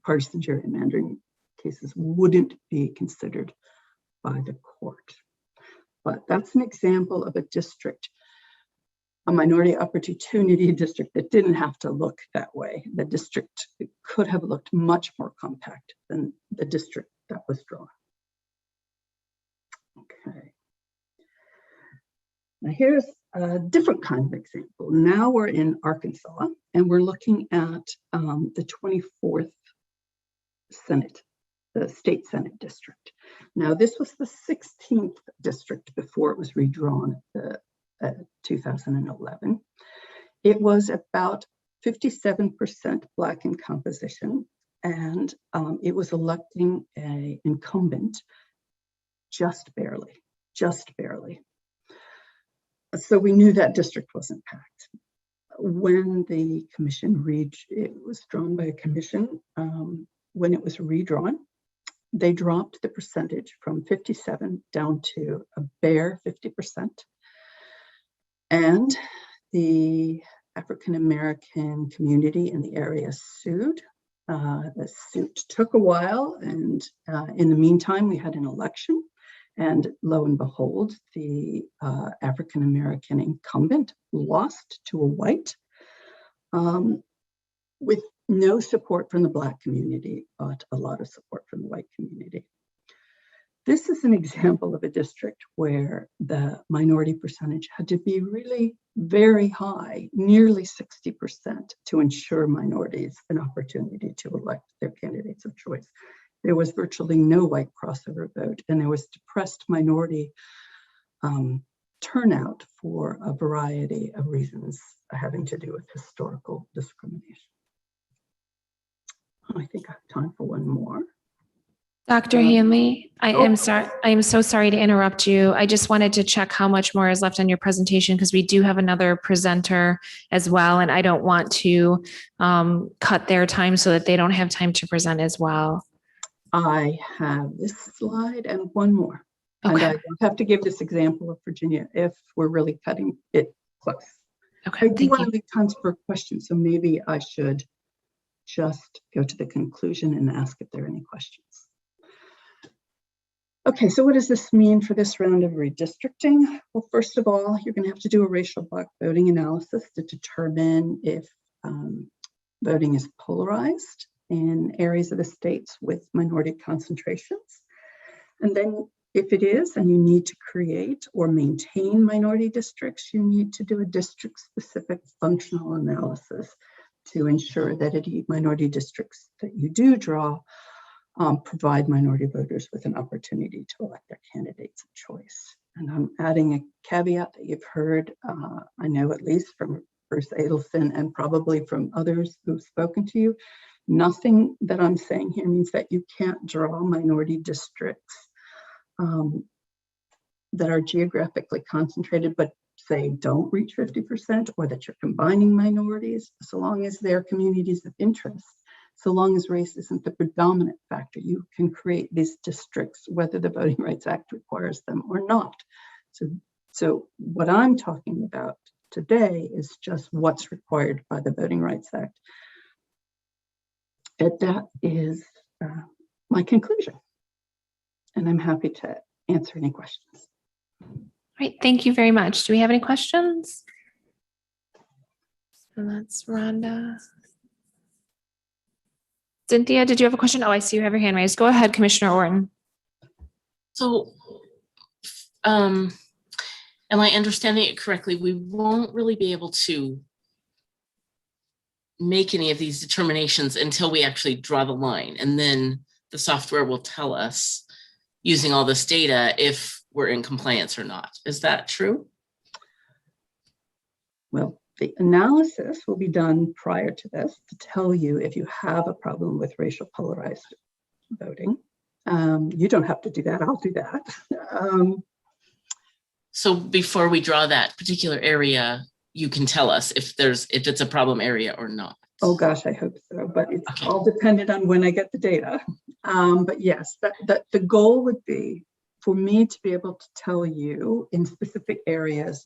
partisan gerrymandering cases wouldn't be considered by the court. But that's an example of a district, a minority opportunity district that didn't have to look that way. The district could have looked much more compact than the district that was drawn. Okay. Now here's a different kind of example. Now we're in Arkansas and we're looking at the 24th Senate, the state Senate district. Now this was the 16th district before it was redrawn in 2011. It was about 57% Black in composition, and it was electing an incumbent just barely. So we knew that district wasn't packed. When the commission it was drawn by a commission, when it was redrawn, they dropped the percentage from 57 down to a bare 50%. And the African-American community in the area sued. The suit took a while, and in the meantime, we had an election. And lo and behold, the African-American incumbent lost to a white with no support from the Black community, but a lot of support from the white community. This is an example of a district where the minority percentage had to be really very high, nearly 60%, to ensure minorities an opportunity to elect their candidates of choice. There was virtually no white crossover vote, and there was depressed minority turnout for a variety of reasons having to do with historical discrimination. I think I have time for one more. Dr. Hanley, I am sorry. I am so sorry to interrupt you. I just wanted to check how much more is left on your presentation because we do have another presenter as well, and I don't want to cut their time so that they don't have time to present as well. I have this slide and one more. Okay. And I don't have to give this example of Virginia if we're really cutting it close. Okay. I do Thank want you. to make time for questions, so maybe I should just go to the conclusion and ask if there are any questions. Okay, so what does this mean for this round of redistricting? Well, first of all, you're going to have to do a racial block voting analysis to determine if voting is polarized in areas of the states with minority concentrations. And then if it is, and you need to create or maintain minority districts, you need to do a district-specific functional analysis to ensure that any minority districts that you do draw provide minority voters with an opportunity to elect their candidates of choice. And I'm adding a caveat that you've heard, I know at least from Bruce Adelson and probably from others who've spoken to you. Nothing that I'm saying here means that you can't draw minority districts that are geographically concentrated, but say don't reach 50%, or that you're combining minorities, so long as they're communities of interest. So long as race isn't the predominant factor, you can create these districts, whether the Voting Rights Act requires them or not. So what I'm talking about today is just what's required by the Voting Rights Act. And that is my conclusion. And I'm happy to answer any questions. All right. Thank you very much. Do we have any questions? And that's Rhonda. Cynthia, did you have a question? Oh, I see you have your hand raised. Go ahead, Commissioner Orton. So, am I understanding it correctly? We won't really be able to make any of these determinations until we actually draw the line, and then the software will tell us, using all this data if we're in compliance or not. Is that true? Well, the analysis will be done prior to this to tell you if you have a problem with racial polarized voting. You don't have to do that. I'll do that. So before we draw that particular area, you can tell us if it's a problem area or not. Oh gosh, I hope so, but it's Okay. all dependent on when I get the data. But yes, the goal would be for me to be able to tell you in specific areas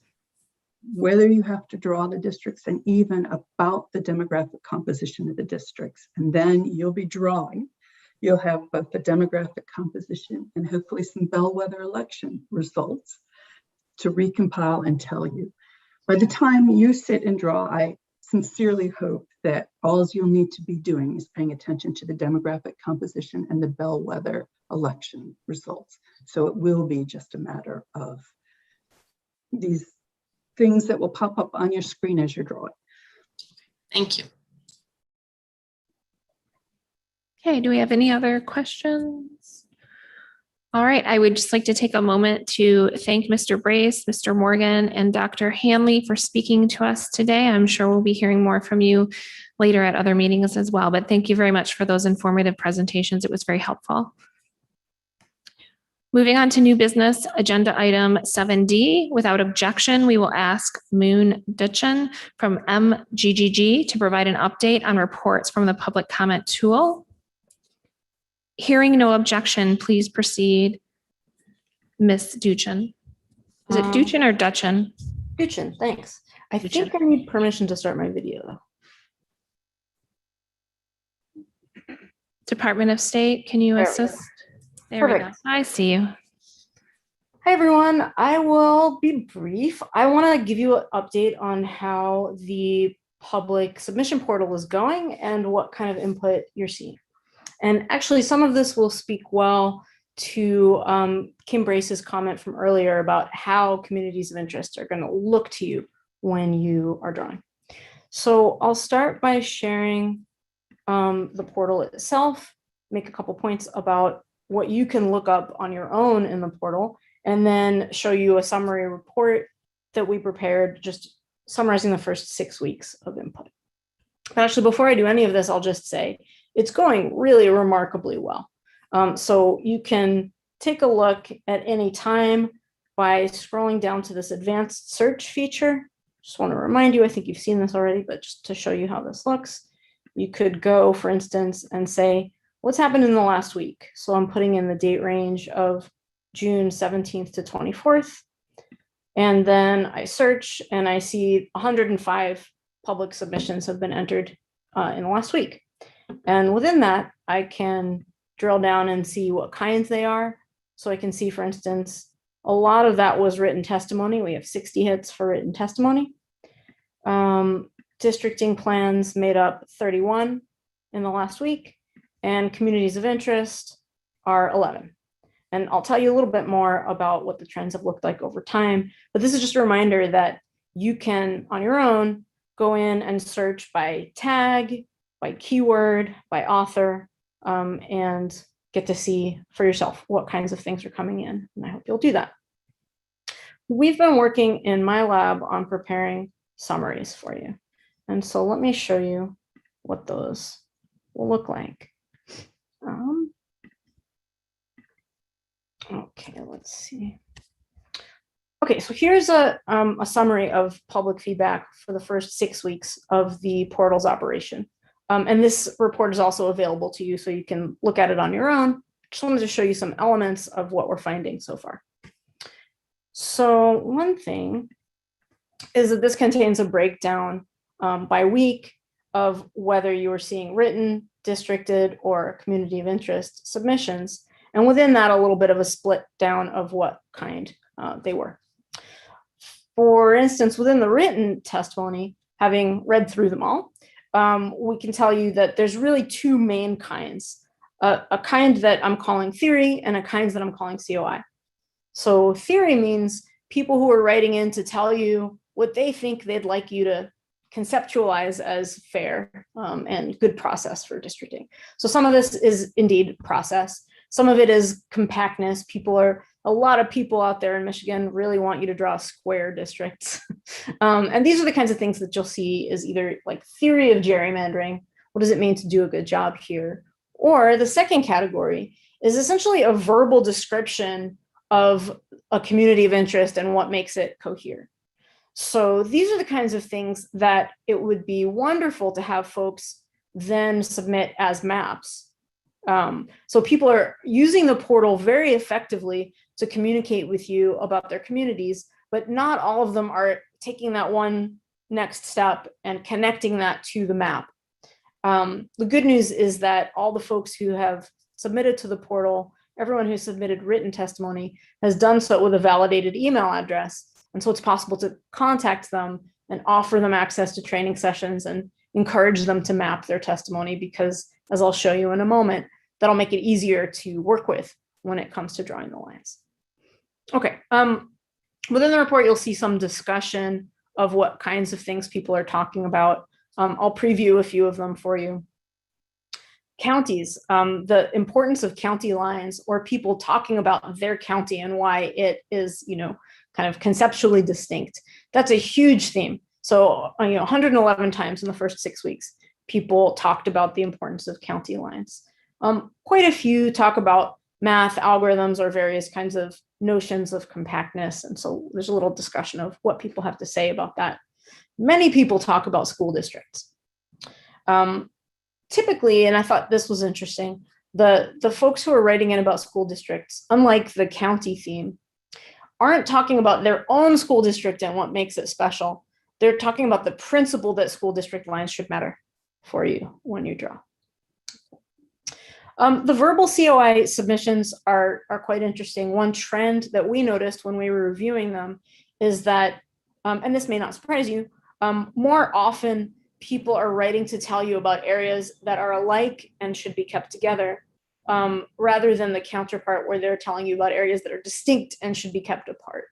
whether you have to draw the districts and even about the demographic composition of the districts. And then you'll be drawing. You'll have both the demographic composition and hopefully some bellwether election results to recompile and tell you. By the time you sit and draw, I sincerely hope that all you'll need to be doing is paying attention to the demographic composition and the bellwether election results. So it will be just a matter of these things that will pop up on your screen as you're drawing. Thank you. Okay, do we have any other questions? All right, I would just like to take a moment to thank Mr. Brace, Mr. Morgan, and Dr. Hanley for speaking to us today. I'm sure we'll be hearing more from you later at other meetings as well, but thank you very much for those informative presentations. It was very helpful. Moving on to new business, agenda item 7D. Without objection, we will ask Moon Dutchen from MGGG to provide an update on reports from the public comment tool. Hearing no objection, please proceed, Ms. Dutchen. Is it Dutchen or Dutchen? Dutchen, thanks. I Dutchen. think I need permission to start my video though. Department of State, can you There we go. assist? There we go. Perfect. I see you. Hi, everyone. I will be brief. I want to give you an update on how the public submission portal is going and what kind of input you're seeing. And actually, some of this will speak well to Kim Brace's comment from earlier about how communities of interest are going to look to you when you are drawing. So I'll start by sharing the portal itself, make a couple points about what you can look up on your own in the portal, and then show you a summary report that we prepared, just summarizing the first 6 weeks of input. But actually, before I do any of this, I'll just say it's going really remarkably well. So you can take a look at any time by scrolling down to this advanced search feature. Just want to remind you, I think you've seen this already, but just to show you how this looks, you could go, for instance, and say, what's happened in the last week? So I'm putting in the date range of June 17th to 24th. And then I search and I see 105 public submissions have been entered in the last week. And within that, I can drill down and see what kinds they are. So I can see, for instance, a lot of that was written testimony. We have 60 hits for written testimony. Districting plans made up 31 in the last week, and communities of interest are 11. And I'll tell you a little bit more about what the trends have looked like over time. But this is just a reminder that you can, on your own, go in and search by tag, by keyword, by author, and get to see for yourself what kinds of things are coming in. And I hope you'll do that. We've been working in my lab on preparing summaries for you. And so let me show you what those will look like. Okay, let's see. Okay, so here's a summary of public feedback for the first 6 weeks of the portal's operation. And this report is also available to you, so you can look at it on your own. Just wanted to show you some elements of what we're finding so far. So one thing is that this contains a breakdown by week of whether you are seeing written, districted, or community of interest submissions. And within that, a little bit of a split down of what kind they were. For instance, within the written testimony, having read through them all, we can tell you that there's really two main kinds, a kind that I'm calling theory and a kind that I'm calling COI. So theory means people who are writing in to tell you what they think they'd like you to conceptualize as fair and good process for districting. So some of this is indeed process. Some of it is compactness. A lot of people out there in Michigan really want you to draw square districts. And these are the kinds of things that you'll see is either like theory of gerrymandering. What does it mean to do a good job here? Or the second category is essentially a verbal description of a community of interest and what makes it cohere. So these are the kinds of things that it would be wonderful to have folks then submit as maps. So people are using the portal very effectively to communicate with you about their communities, but not all of them are taking that one next step and connecting that to the map. The good news is that all the folks who have submitted to the portal, everyone who submitted written testimony has done so with a validated email address. And so it's possible to contact them and offer them access to training sessions and encourage them to map their testimony, because as I'll show you in a moment, that'll make it easier to work with when it comes to drawing the lines. Okay, within the report, you'll see some discussion of what kinds of things people are talking about. I'll preview a few of them for you. Counties, the importance of county lines, or people talking about their county and why it is, kind of conceptually distinct. That's a huge theme. So, 111 times in the first 6 weeks, people talked about the importance of county lines. Quite a few talk about math, algorithms, or various kinds of notions of compactness. And so there's a little discussion of what people have to say about that. Many people talk about school districts. Typically, and I thought this was interesting, the folks who are writing in about school districts, unlike the county theme, aren't talking about their own school district and what makes it special. They're talking about the principle that school district lines should matter for you when you draw. The verbal COI submissions are quite interesting. One trend that we noticed when we were reviewing them is that, and this may not surprise you, more often people are writing to tell you about areas that are alike and should be kept together, rather than the counterpart where they're telling you about areas that are distinct and should be kept apart.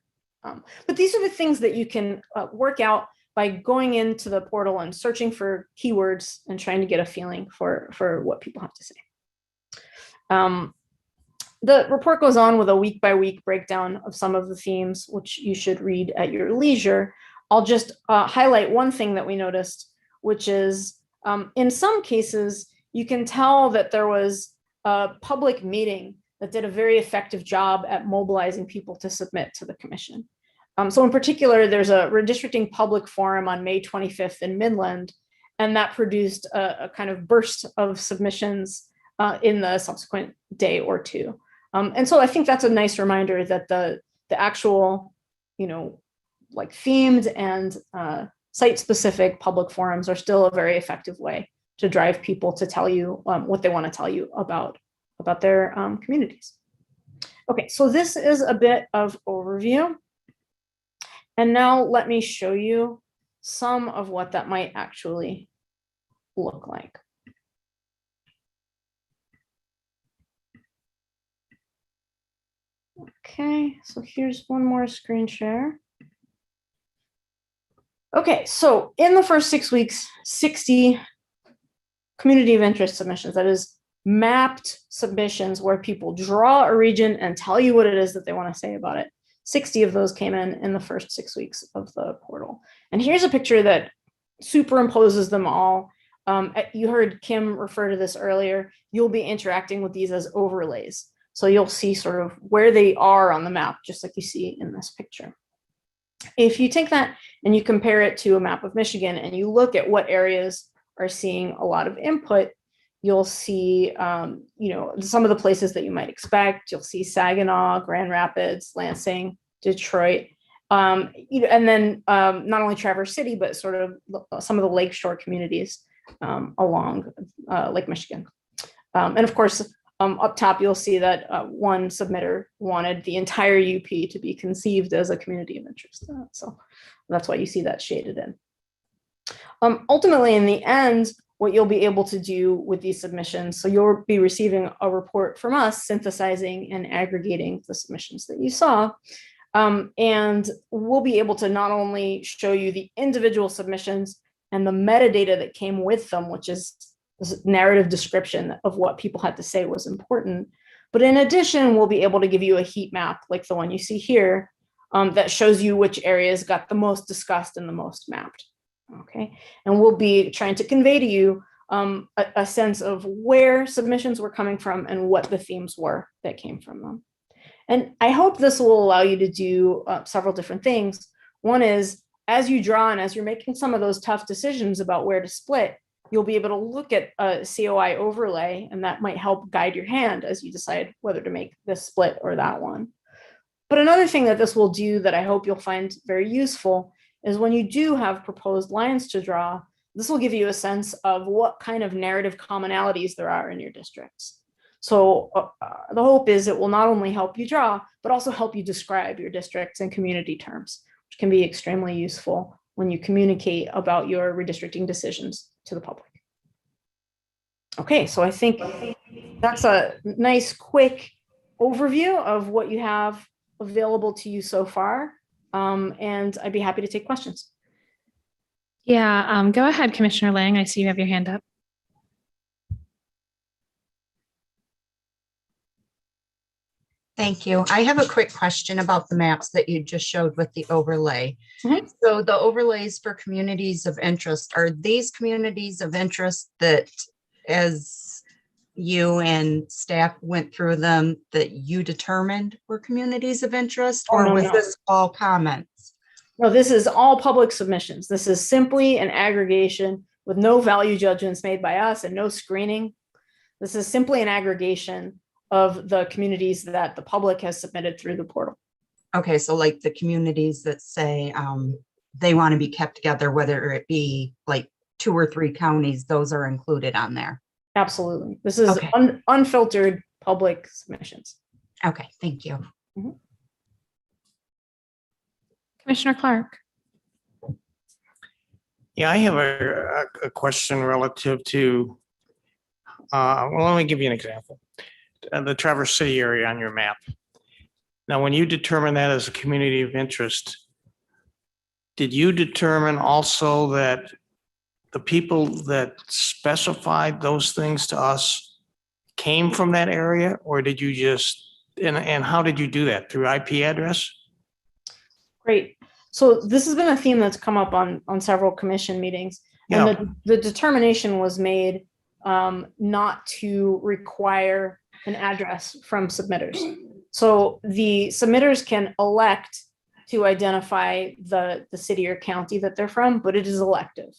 But these are the things that you can work out by going into the portal and searching for keywords and trying to get a feeling for what people have to say. The report goes on with a week-by-week breakdown of some of the themes, which you should read at your leisure. I'll just highlight one thing that we noticed, which is in some cases, you can tell that there was a public meeting that did a very effective job at mobilizing people to submit to the commission. So in particular, there's a redistricting public forum on May 25th in Midland, and that produced a kind of burst of submissions in the subsequent day or two. And so I think that's a nice reminder that the actual, like themed and site-specific public forums are still a very effective way to drive people to tell you what they want to tell you about their communities. Okay, so this is a bit of overview. And now let me show you some of what that might actually look like. Okay, so here's one more screen share. Okay, so in the first 6 weeks, 60 community of interest submissions, that is mapped submissions where people draw a region and tell you what it is that they want to say about it. 60 of those came in the first 6 weeks of the portal. And here's a picture that superimposes them all. You heard Kim refer to this earlier. You'll be interacting with these as overlays. So you'll see sort of where they are on the map, just like you see in this picture. If you take that and you compare it to a map of Michigan and you look at what areas are seeing a lot of input, you'll see, some of the places that you might expect. You'll see Saginaw, Grand Rapids, Lansing, Detroit, and then not only Traverse City, but sort of some of the lakeshore communities along Lake Michigan. And of course, up top, you'll see that one submitter wanted the entire UP to be conceived as a community of interest. So that's why you see that shaded in. Ultimately, in the end, what you'll be able to do with these submissions, so you'll be receiving a report from us synthesizing and aggregating the submissions that you saw. And we'll be able to not only show you the individual submissions and the metadata that came with them, which is this narrative description of what people had to say was important, But in addition, we'll be able to give you a heat map like the one you see here that shows you which areas got the most discussed and the most mapped. Okay, and we'll be trying to convey to you a sense of where submissions were coming from and what the themes were that came from them. And I hope this will allow you to do several different things. One is, as you draw and as you're making some of those tough decisions about where to split, you'll be able to look at a COI overlay, and that might help guide your hand as you decide whether to make this split or that one. But another thing that this will do that I hope you'll find very useful is when you do have proposed lines to draw, this will give you a sense of what kind of narrative commonalities there are in your districts. So the hope is it will not only help you draw, but also help you describe your districts in community terms, which can be extremely useful when you communicate about your redistricting decisions to the public. Okay, so I think that's a nice quick overview of what you have available to you so far. And I'd be happy to take questions. Yeah, go ahead, Commissioner Lang. I see you have your hand up. Thank you. I have a quick question about the maps that you just showed with the overlay. Mhm. So the overlays for communities of interest, are these communities of interest that, as you and staff went through them, that you determined were communities of interest, or no, was no. this all comments? No, this is all public submissions. This is simply an aggregation with no value judgments made by us and no screening. This is simply an aggregation of the communities that the public has submitted through the portal. Okay, so like the communities that say they want to be kept together, whether it be like 2 or 3 counties, those are included on there. Absolutely. This is Okay. Unfiltered public submissions. Okay, thank you. Commissioner Clark. Yeah, I have a question relative to, well, let me give you an example. The Traverse City area on your map. Now, when you determine that as a community of interest, did you determine also that the people that specified those things to us came from that area, or did you just, and how did you do that? Through IP address? Great. So this has been a theme that's come up on several commission meetings. And Yeah. the determination was made not to require an address from submitters. So the submitters can elect to identify the city or county that they're from, but it is elective.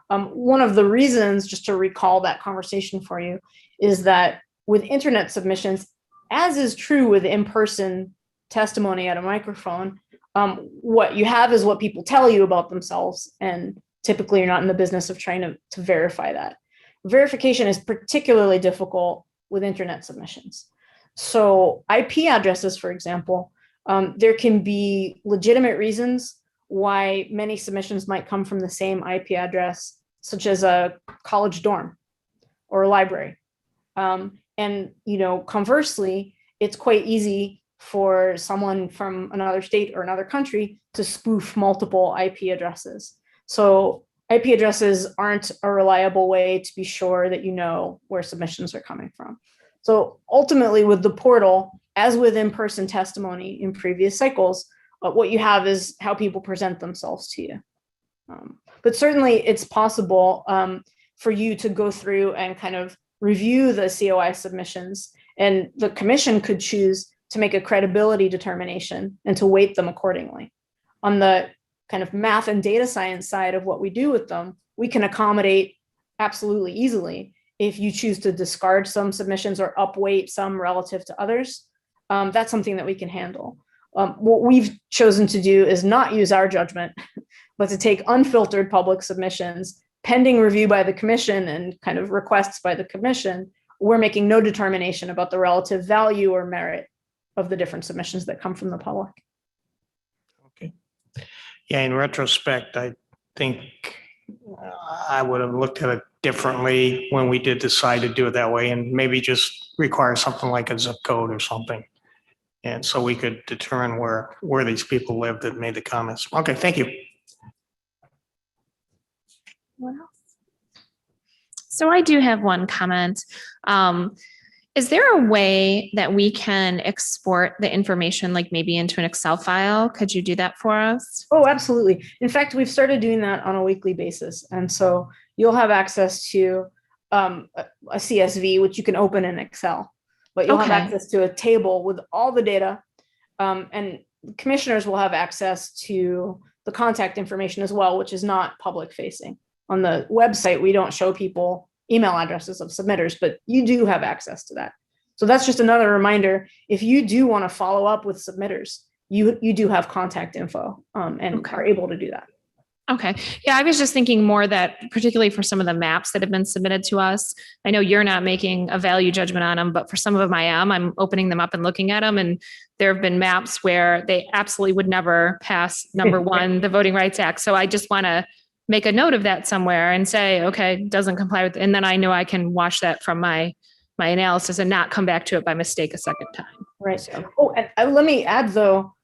One of the reasons, just to recall that conversation for you, is that with internet submissions, as is true with in-person testimony at a microphone, what you have is what people tell you about themselves, and typically you're not in the business of trying to verify that. Verification is particularly difficult with internet submissions. So IP addresses, for example, there can be legitimate reasons why many submissions might come from the same IP address, such as a college dorm or a library. And conversely, it's quite easy for someone from another state or another country to spoof multiple IP addresses. So IP addresses aren't a reliable way to be sure that you know where submissions are coming from. So ultimately with the portal, as with in-person testimony in previous cycles, what you have is how people present themselves to you. But certainly it's possible for you to go through and kind of review the COI submissions, and the commission could choose to make a credibility determination and to weight them accordingly. On the kind of math and data science side of what we do with them, we can accommodate absolutely easily if you choose to discard some submissions or upweight some relative to others. That's something that we can handle. What we've chosen to do is not use our judgment, but to take unfiltered public submissions pending review by the commission and kind of requests by the commission. We're making no determination about the relative value or merit of the different submissions that come from the public. Okay. Yeah, in retrospect, I think I would have looked at it differently when we did decide to do it that way, and maybe just require something like a zip code or something. And so we could determine where these people lived that made the comments. Okay, thank you. What else? So I do have one comment. Is there a way that we can export the information, like maybe into an Excel file? Could you do that for us? Oh, absolutely. In fact, we've started doing that on a weekly basis. And so you'll have access to a CSV, which you can open in Excel, but you'll have Okay. access to a table with all the data. And commissioners will have access to the contact information as well, which is not public facing. On the website, we don't show people email addresses of submitters, but you do have access to that. So that's just another reminder. If you do want to follow up with submitters, you do have contact info and Okay. are able to do that. Okay. Yeah, I was just thinking more that particularly for some of the maps that have been submitted to us, I know you're not making a value judgment on them, but for some of them I am. I'm opening them up and looking at them. And there have been maps where they absolutely would never pass, number one, the Voting Rights Act. So I just want to make a note of that somewhere and say, okay, doesn't comply with, and then I know I can wash that from my analysis and not come back to it by mistake a second time. Right. So, Oh, and let me add though,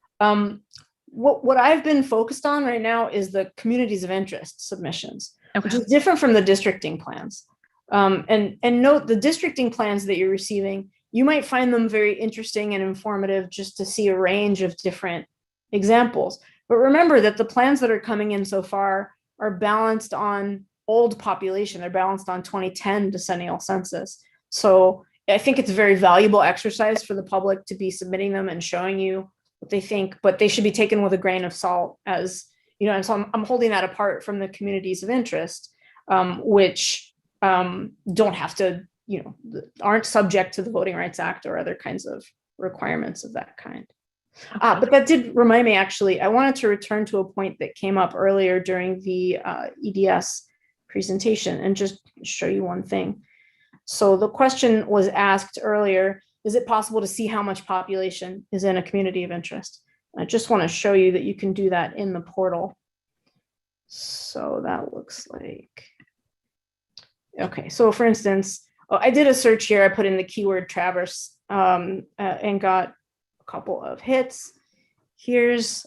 what I've been focused on right now is the communities of interest submissions, which is different from the districting plans. And note the districting plans that you're receiving, you might find them very interesting and informative just to see a range of different examples. But remember that the plans that are coming in so far are balanced on old population. They're balanced on 2010 decennial census. So I think it's a very valuable exercise for the public to be submitting them and showing you what they think, but they should be taken with a grain of salt, as you know. And so I'm holding that apart from the communities of interest, which don't have to, aren't subject to the Voting Rights Act or other kinds of requirements of that kind. But that did remind me, actually, I wanted to return to a point that came up earlier during the EDS presentation and just show you one thing. So the question was asked earlier, is it possible to see how much population is in a community of interest? I just want to show you that you can do that in the portal. So that looks like, okay, so for instance, I did a search here. I put in the keyword Traverse and got a couple of hits. Here's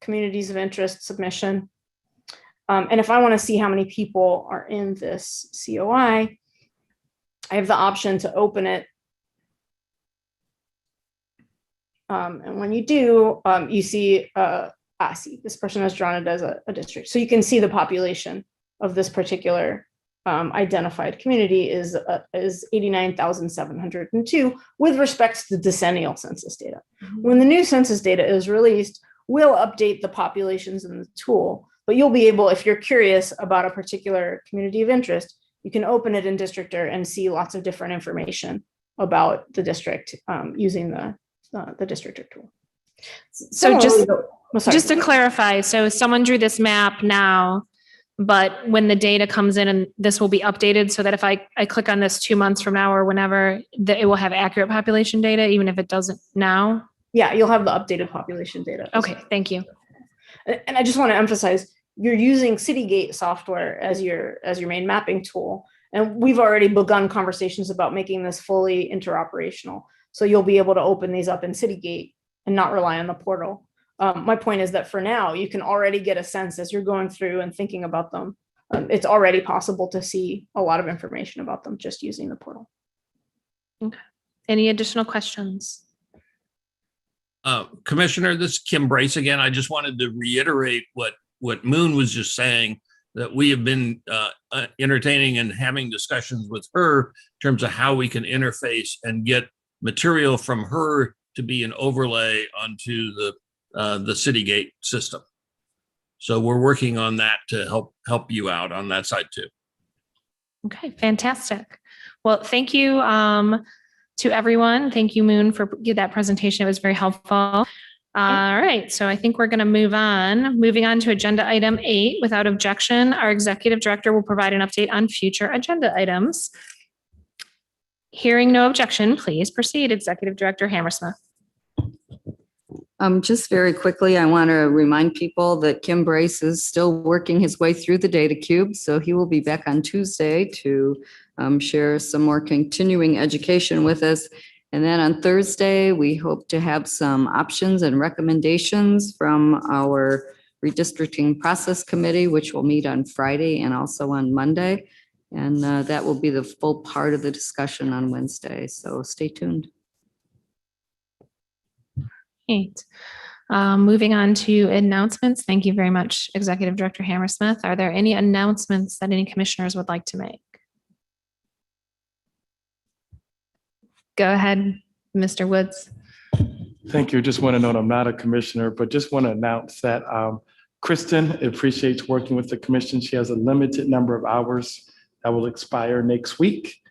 communities of interest submission. And if I want to see how many people are in this COI, I have the option to open it. And when you do, you see, see, this person has drawn it as a district. So you can see the population of this particular identified community is 89,702 with respect to the decennial census data. When the new census data is released, we'll update the populations in the tool, but you'll be able, if you're curious about a particular community of interest, you can open it in Districtor and see lots of different information about the district using the Districtor tool. So just to clarify, so someone drew this map now, but when the data comes in, and this will be updated so that if I click on this 2 months from now or whenever, that it will have accurate population data, even if it doesn't now? Yeah, you'll have the updated population data. Okay, thank you. And I just want to emphasize, you're using Citygate software as your main mapping tool. And we've already begun conversations about making this fully interoperational. So you'll be able to open these up in Citygate and not rely on the portal. My point is that for now, you can already get a sense as you're going through and thinking about them. It's already possible to see a lot of information about them just using the portal. Okay. Any additional questions? Commissioner, this is Kim Brace again. I just wanted to reiterate what Moon was just saying, that we have been entertaining and having discussions with her in terms of how we can interface and get material from her to be an overlay onto the Citygate system. So we're working on that to help you out on that side too. Okay, fantastic. Well, thank you to everyone. Thank you, Moon, for that presentation. It was very helpful. All right, so I think we're going to move on. Moving on to agenda item 8, without objection, our executive director will provide an update on future agenda items. Hearing no objection, please proceed, Executive Director Hammersmith. Just very quickly, I want to remind people that Kim Brace is still working his way through the data cube, so he will be back on Tuesday to share some more continuing education with us. And then on Thursday, we hope to have some options and recommendations from our redistricting process committee, which will meet on Friday and also on Monday. And that will be the full part of the discussion on Wednesday, so stay tuned. Great. Moving on to announcements. Thank you very much, Executive Director Hammersmith. Are there any announcements that any commissioners would like to make? Go ahead, Mr. Woods. Thank you. Just want to note I'm not a commissioner, but just want to announce that Kristen appreciates working with the commission. She has a limited number of hours that will expire next week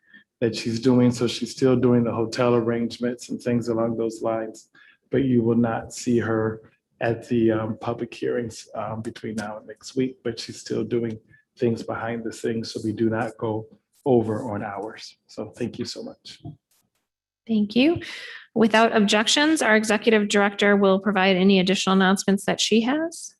that she's doing. So she's still doing the hotel arrangements and things along those lines. But you will not see her at the public hearings between now and next week, but she's still doing things behind the scenes. So we do not go over on hours. So thank you so much. Thank you. Without objections, our executive director will provide any additional announcements that she has.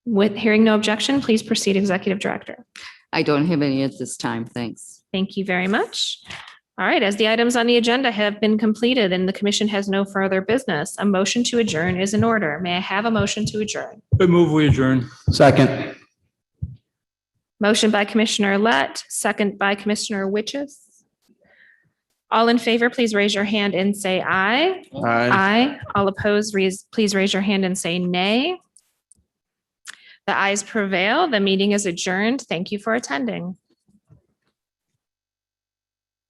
With hearing no objection, please proceed, executive director. I don't have any at this time, thanks. Thank you very much. All right, as the items on the agenda have been completed and the commission has no further business, a motion to adjourn is in order. May I have a motion to adjourn? I move we adjourn. Second. Motion by Commissioner Lett, second by Commissioner Witches. All in favor, please raise your hand and say aye. Aye. Aye. All opposed, please raise your hand and say nay. The ayes prevail. The meeting is adjourned. Thank you for attending.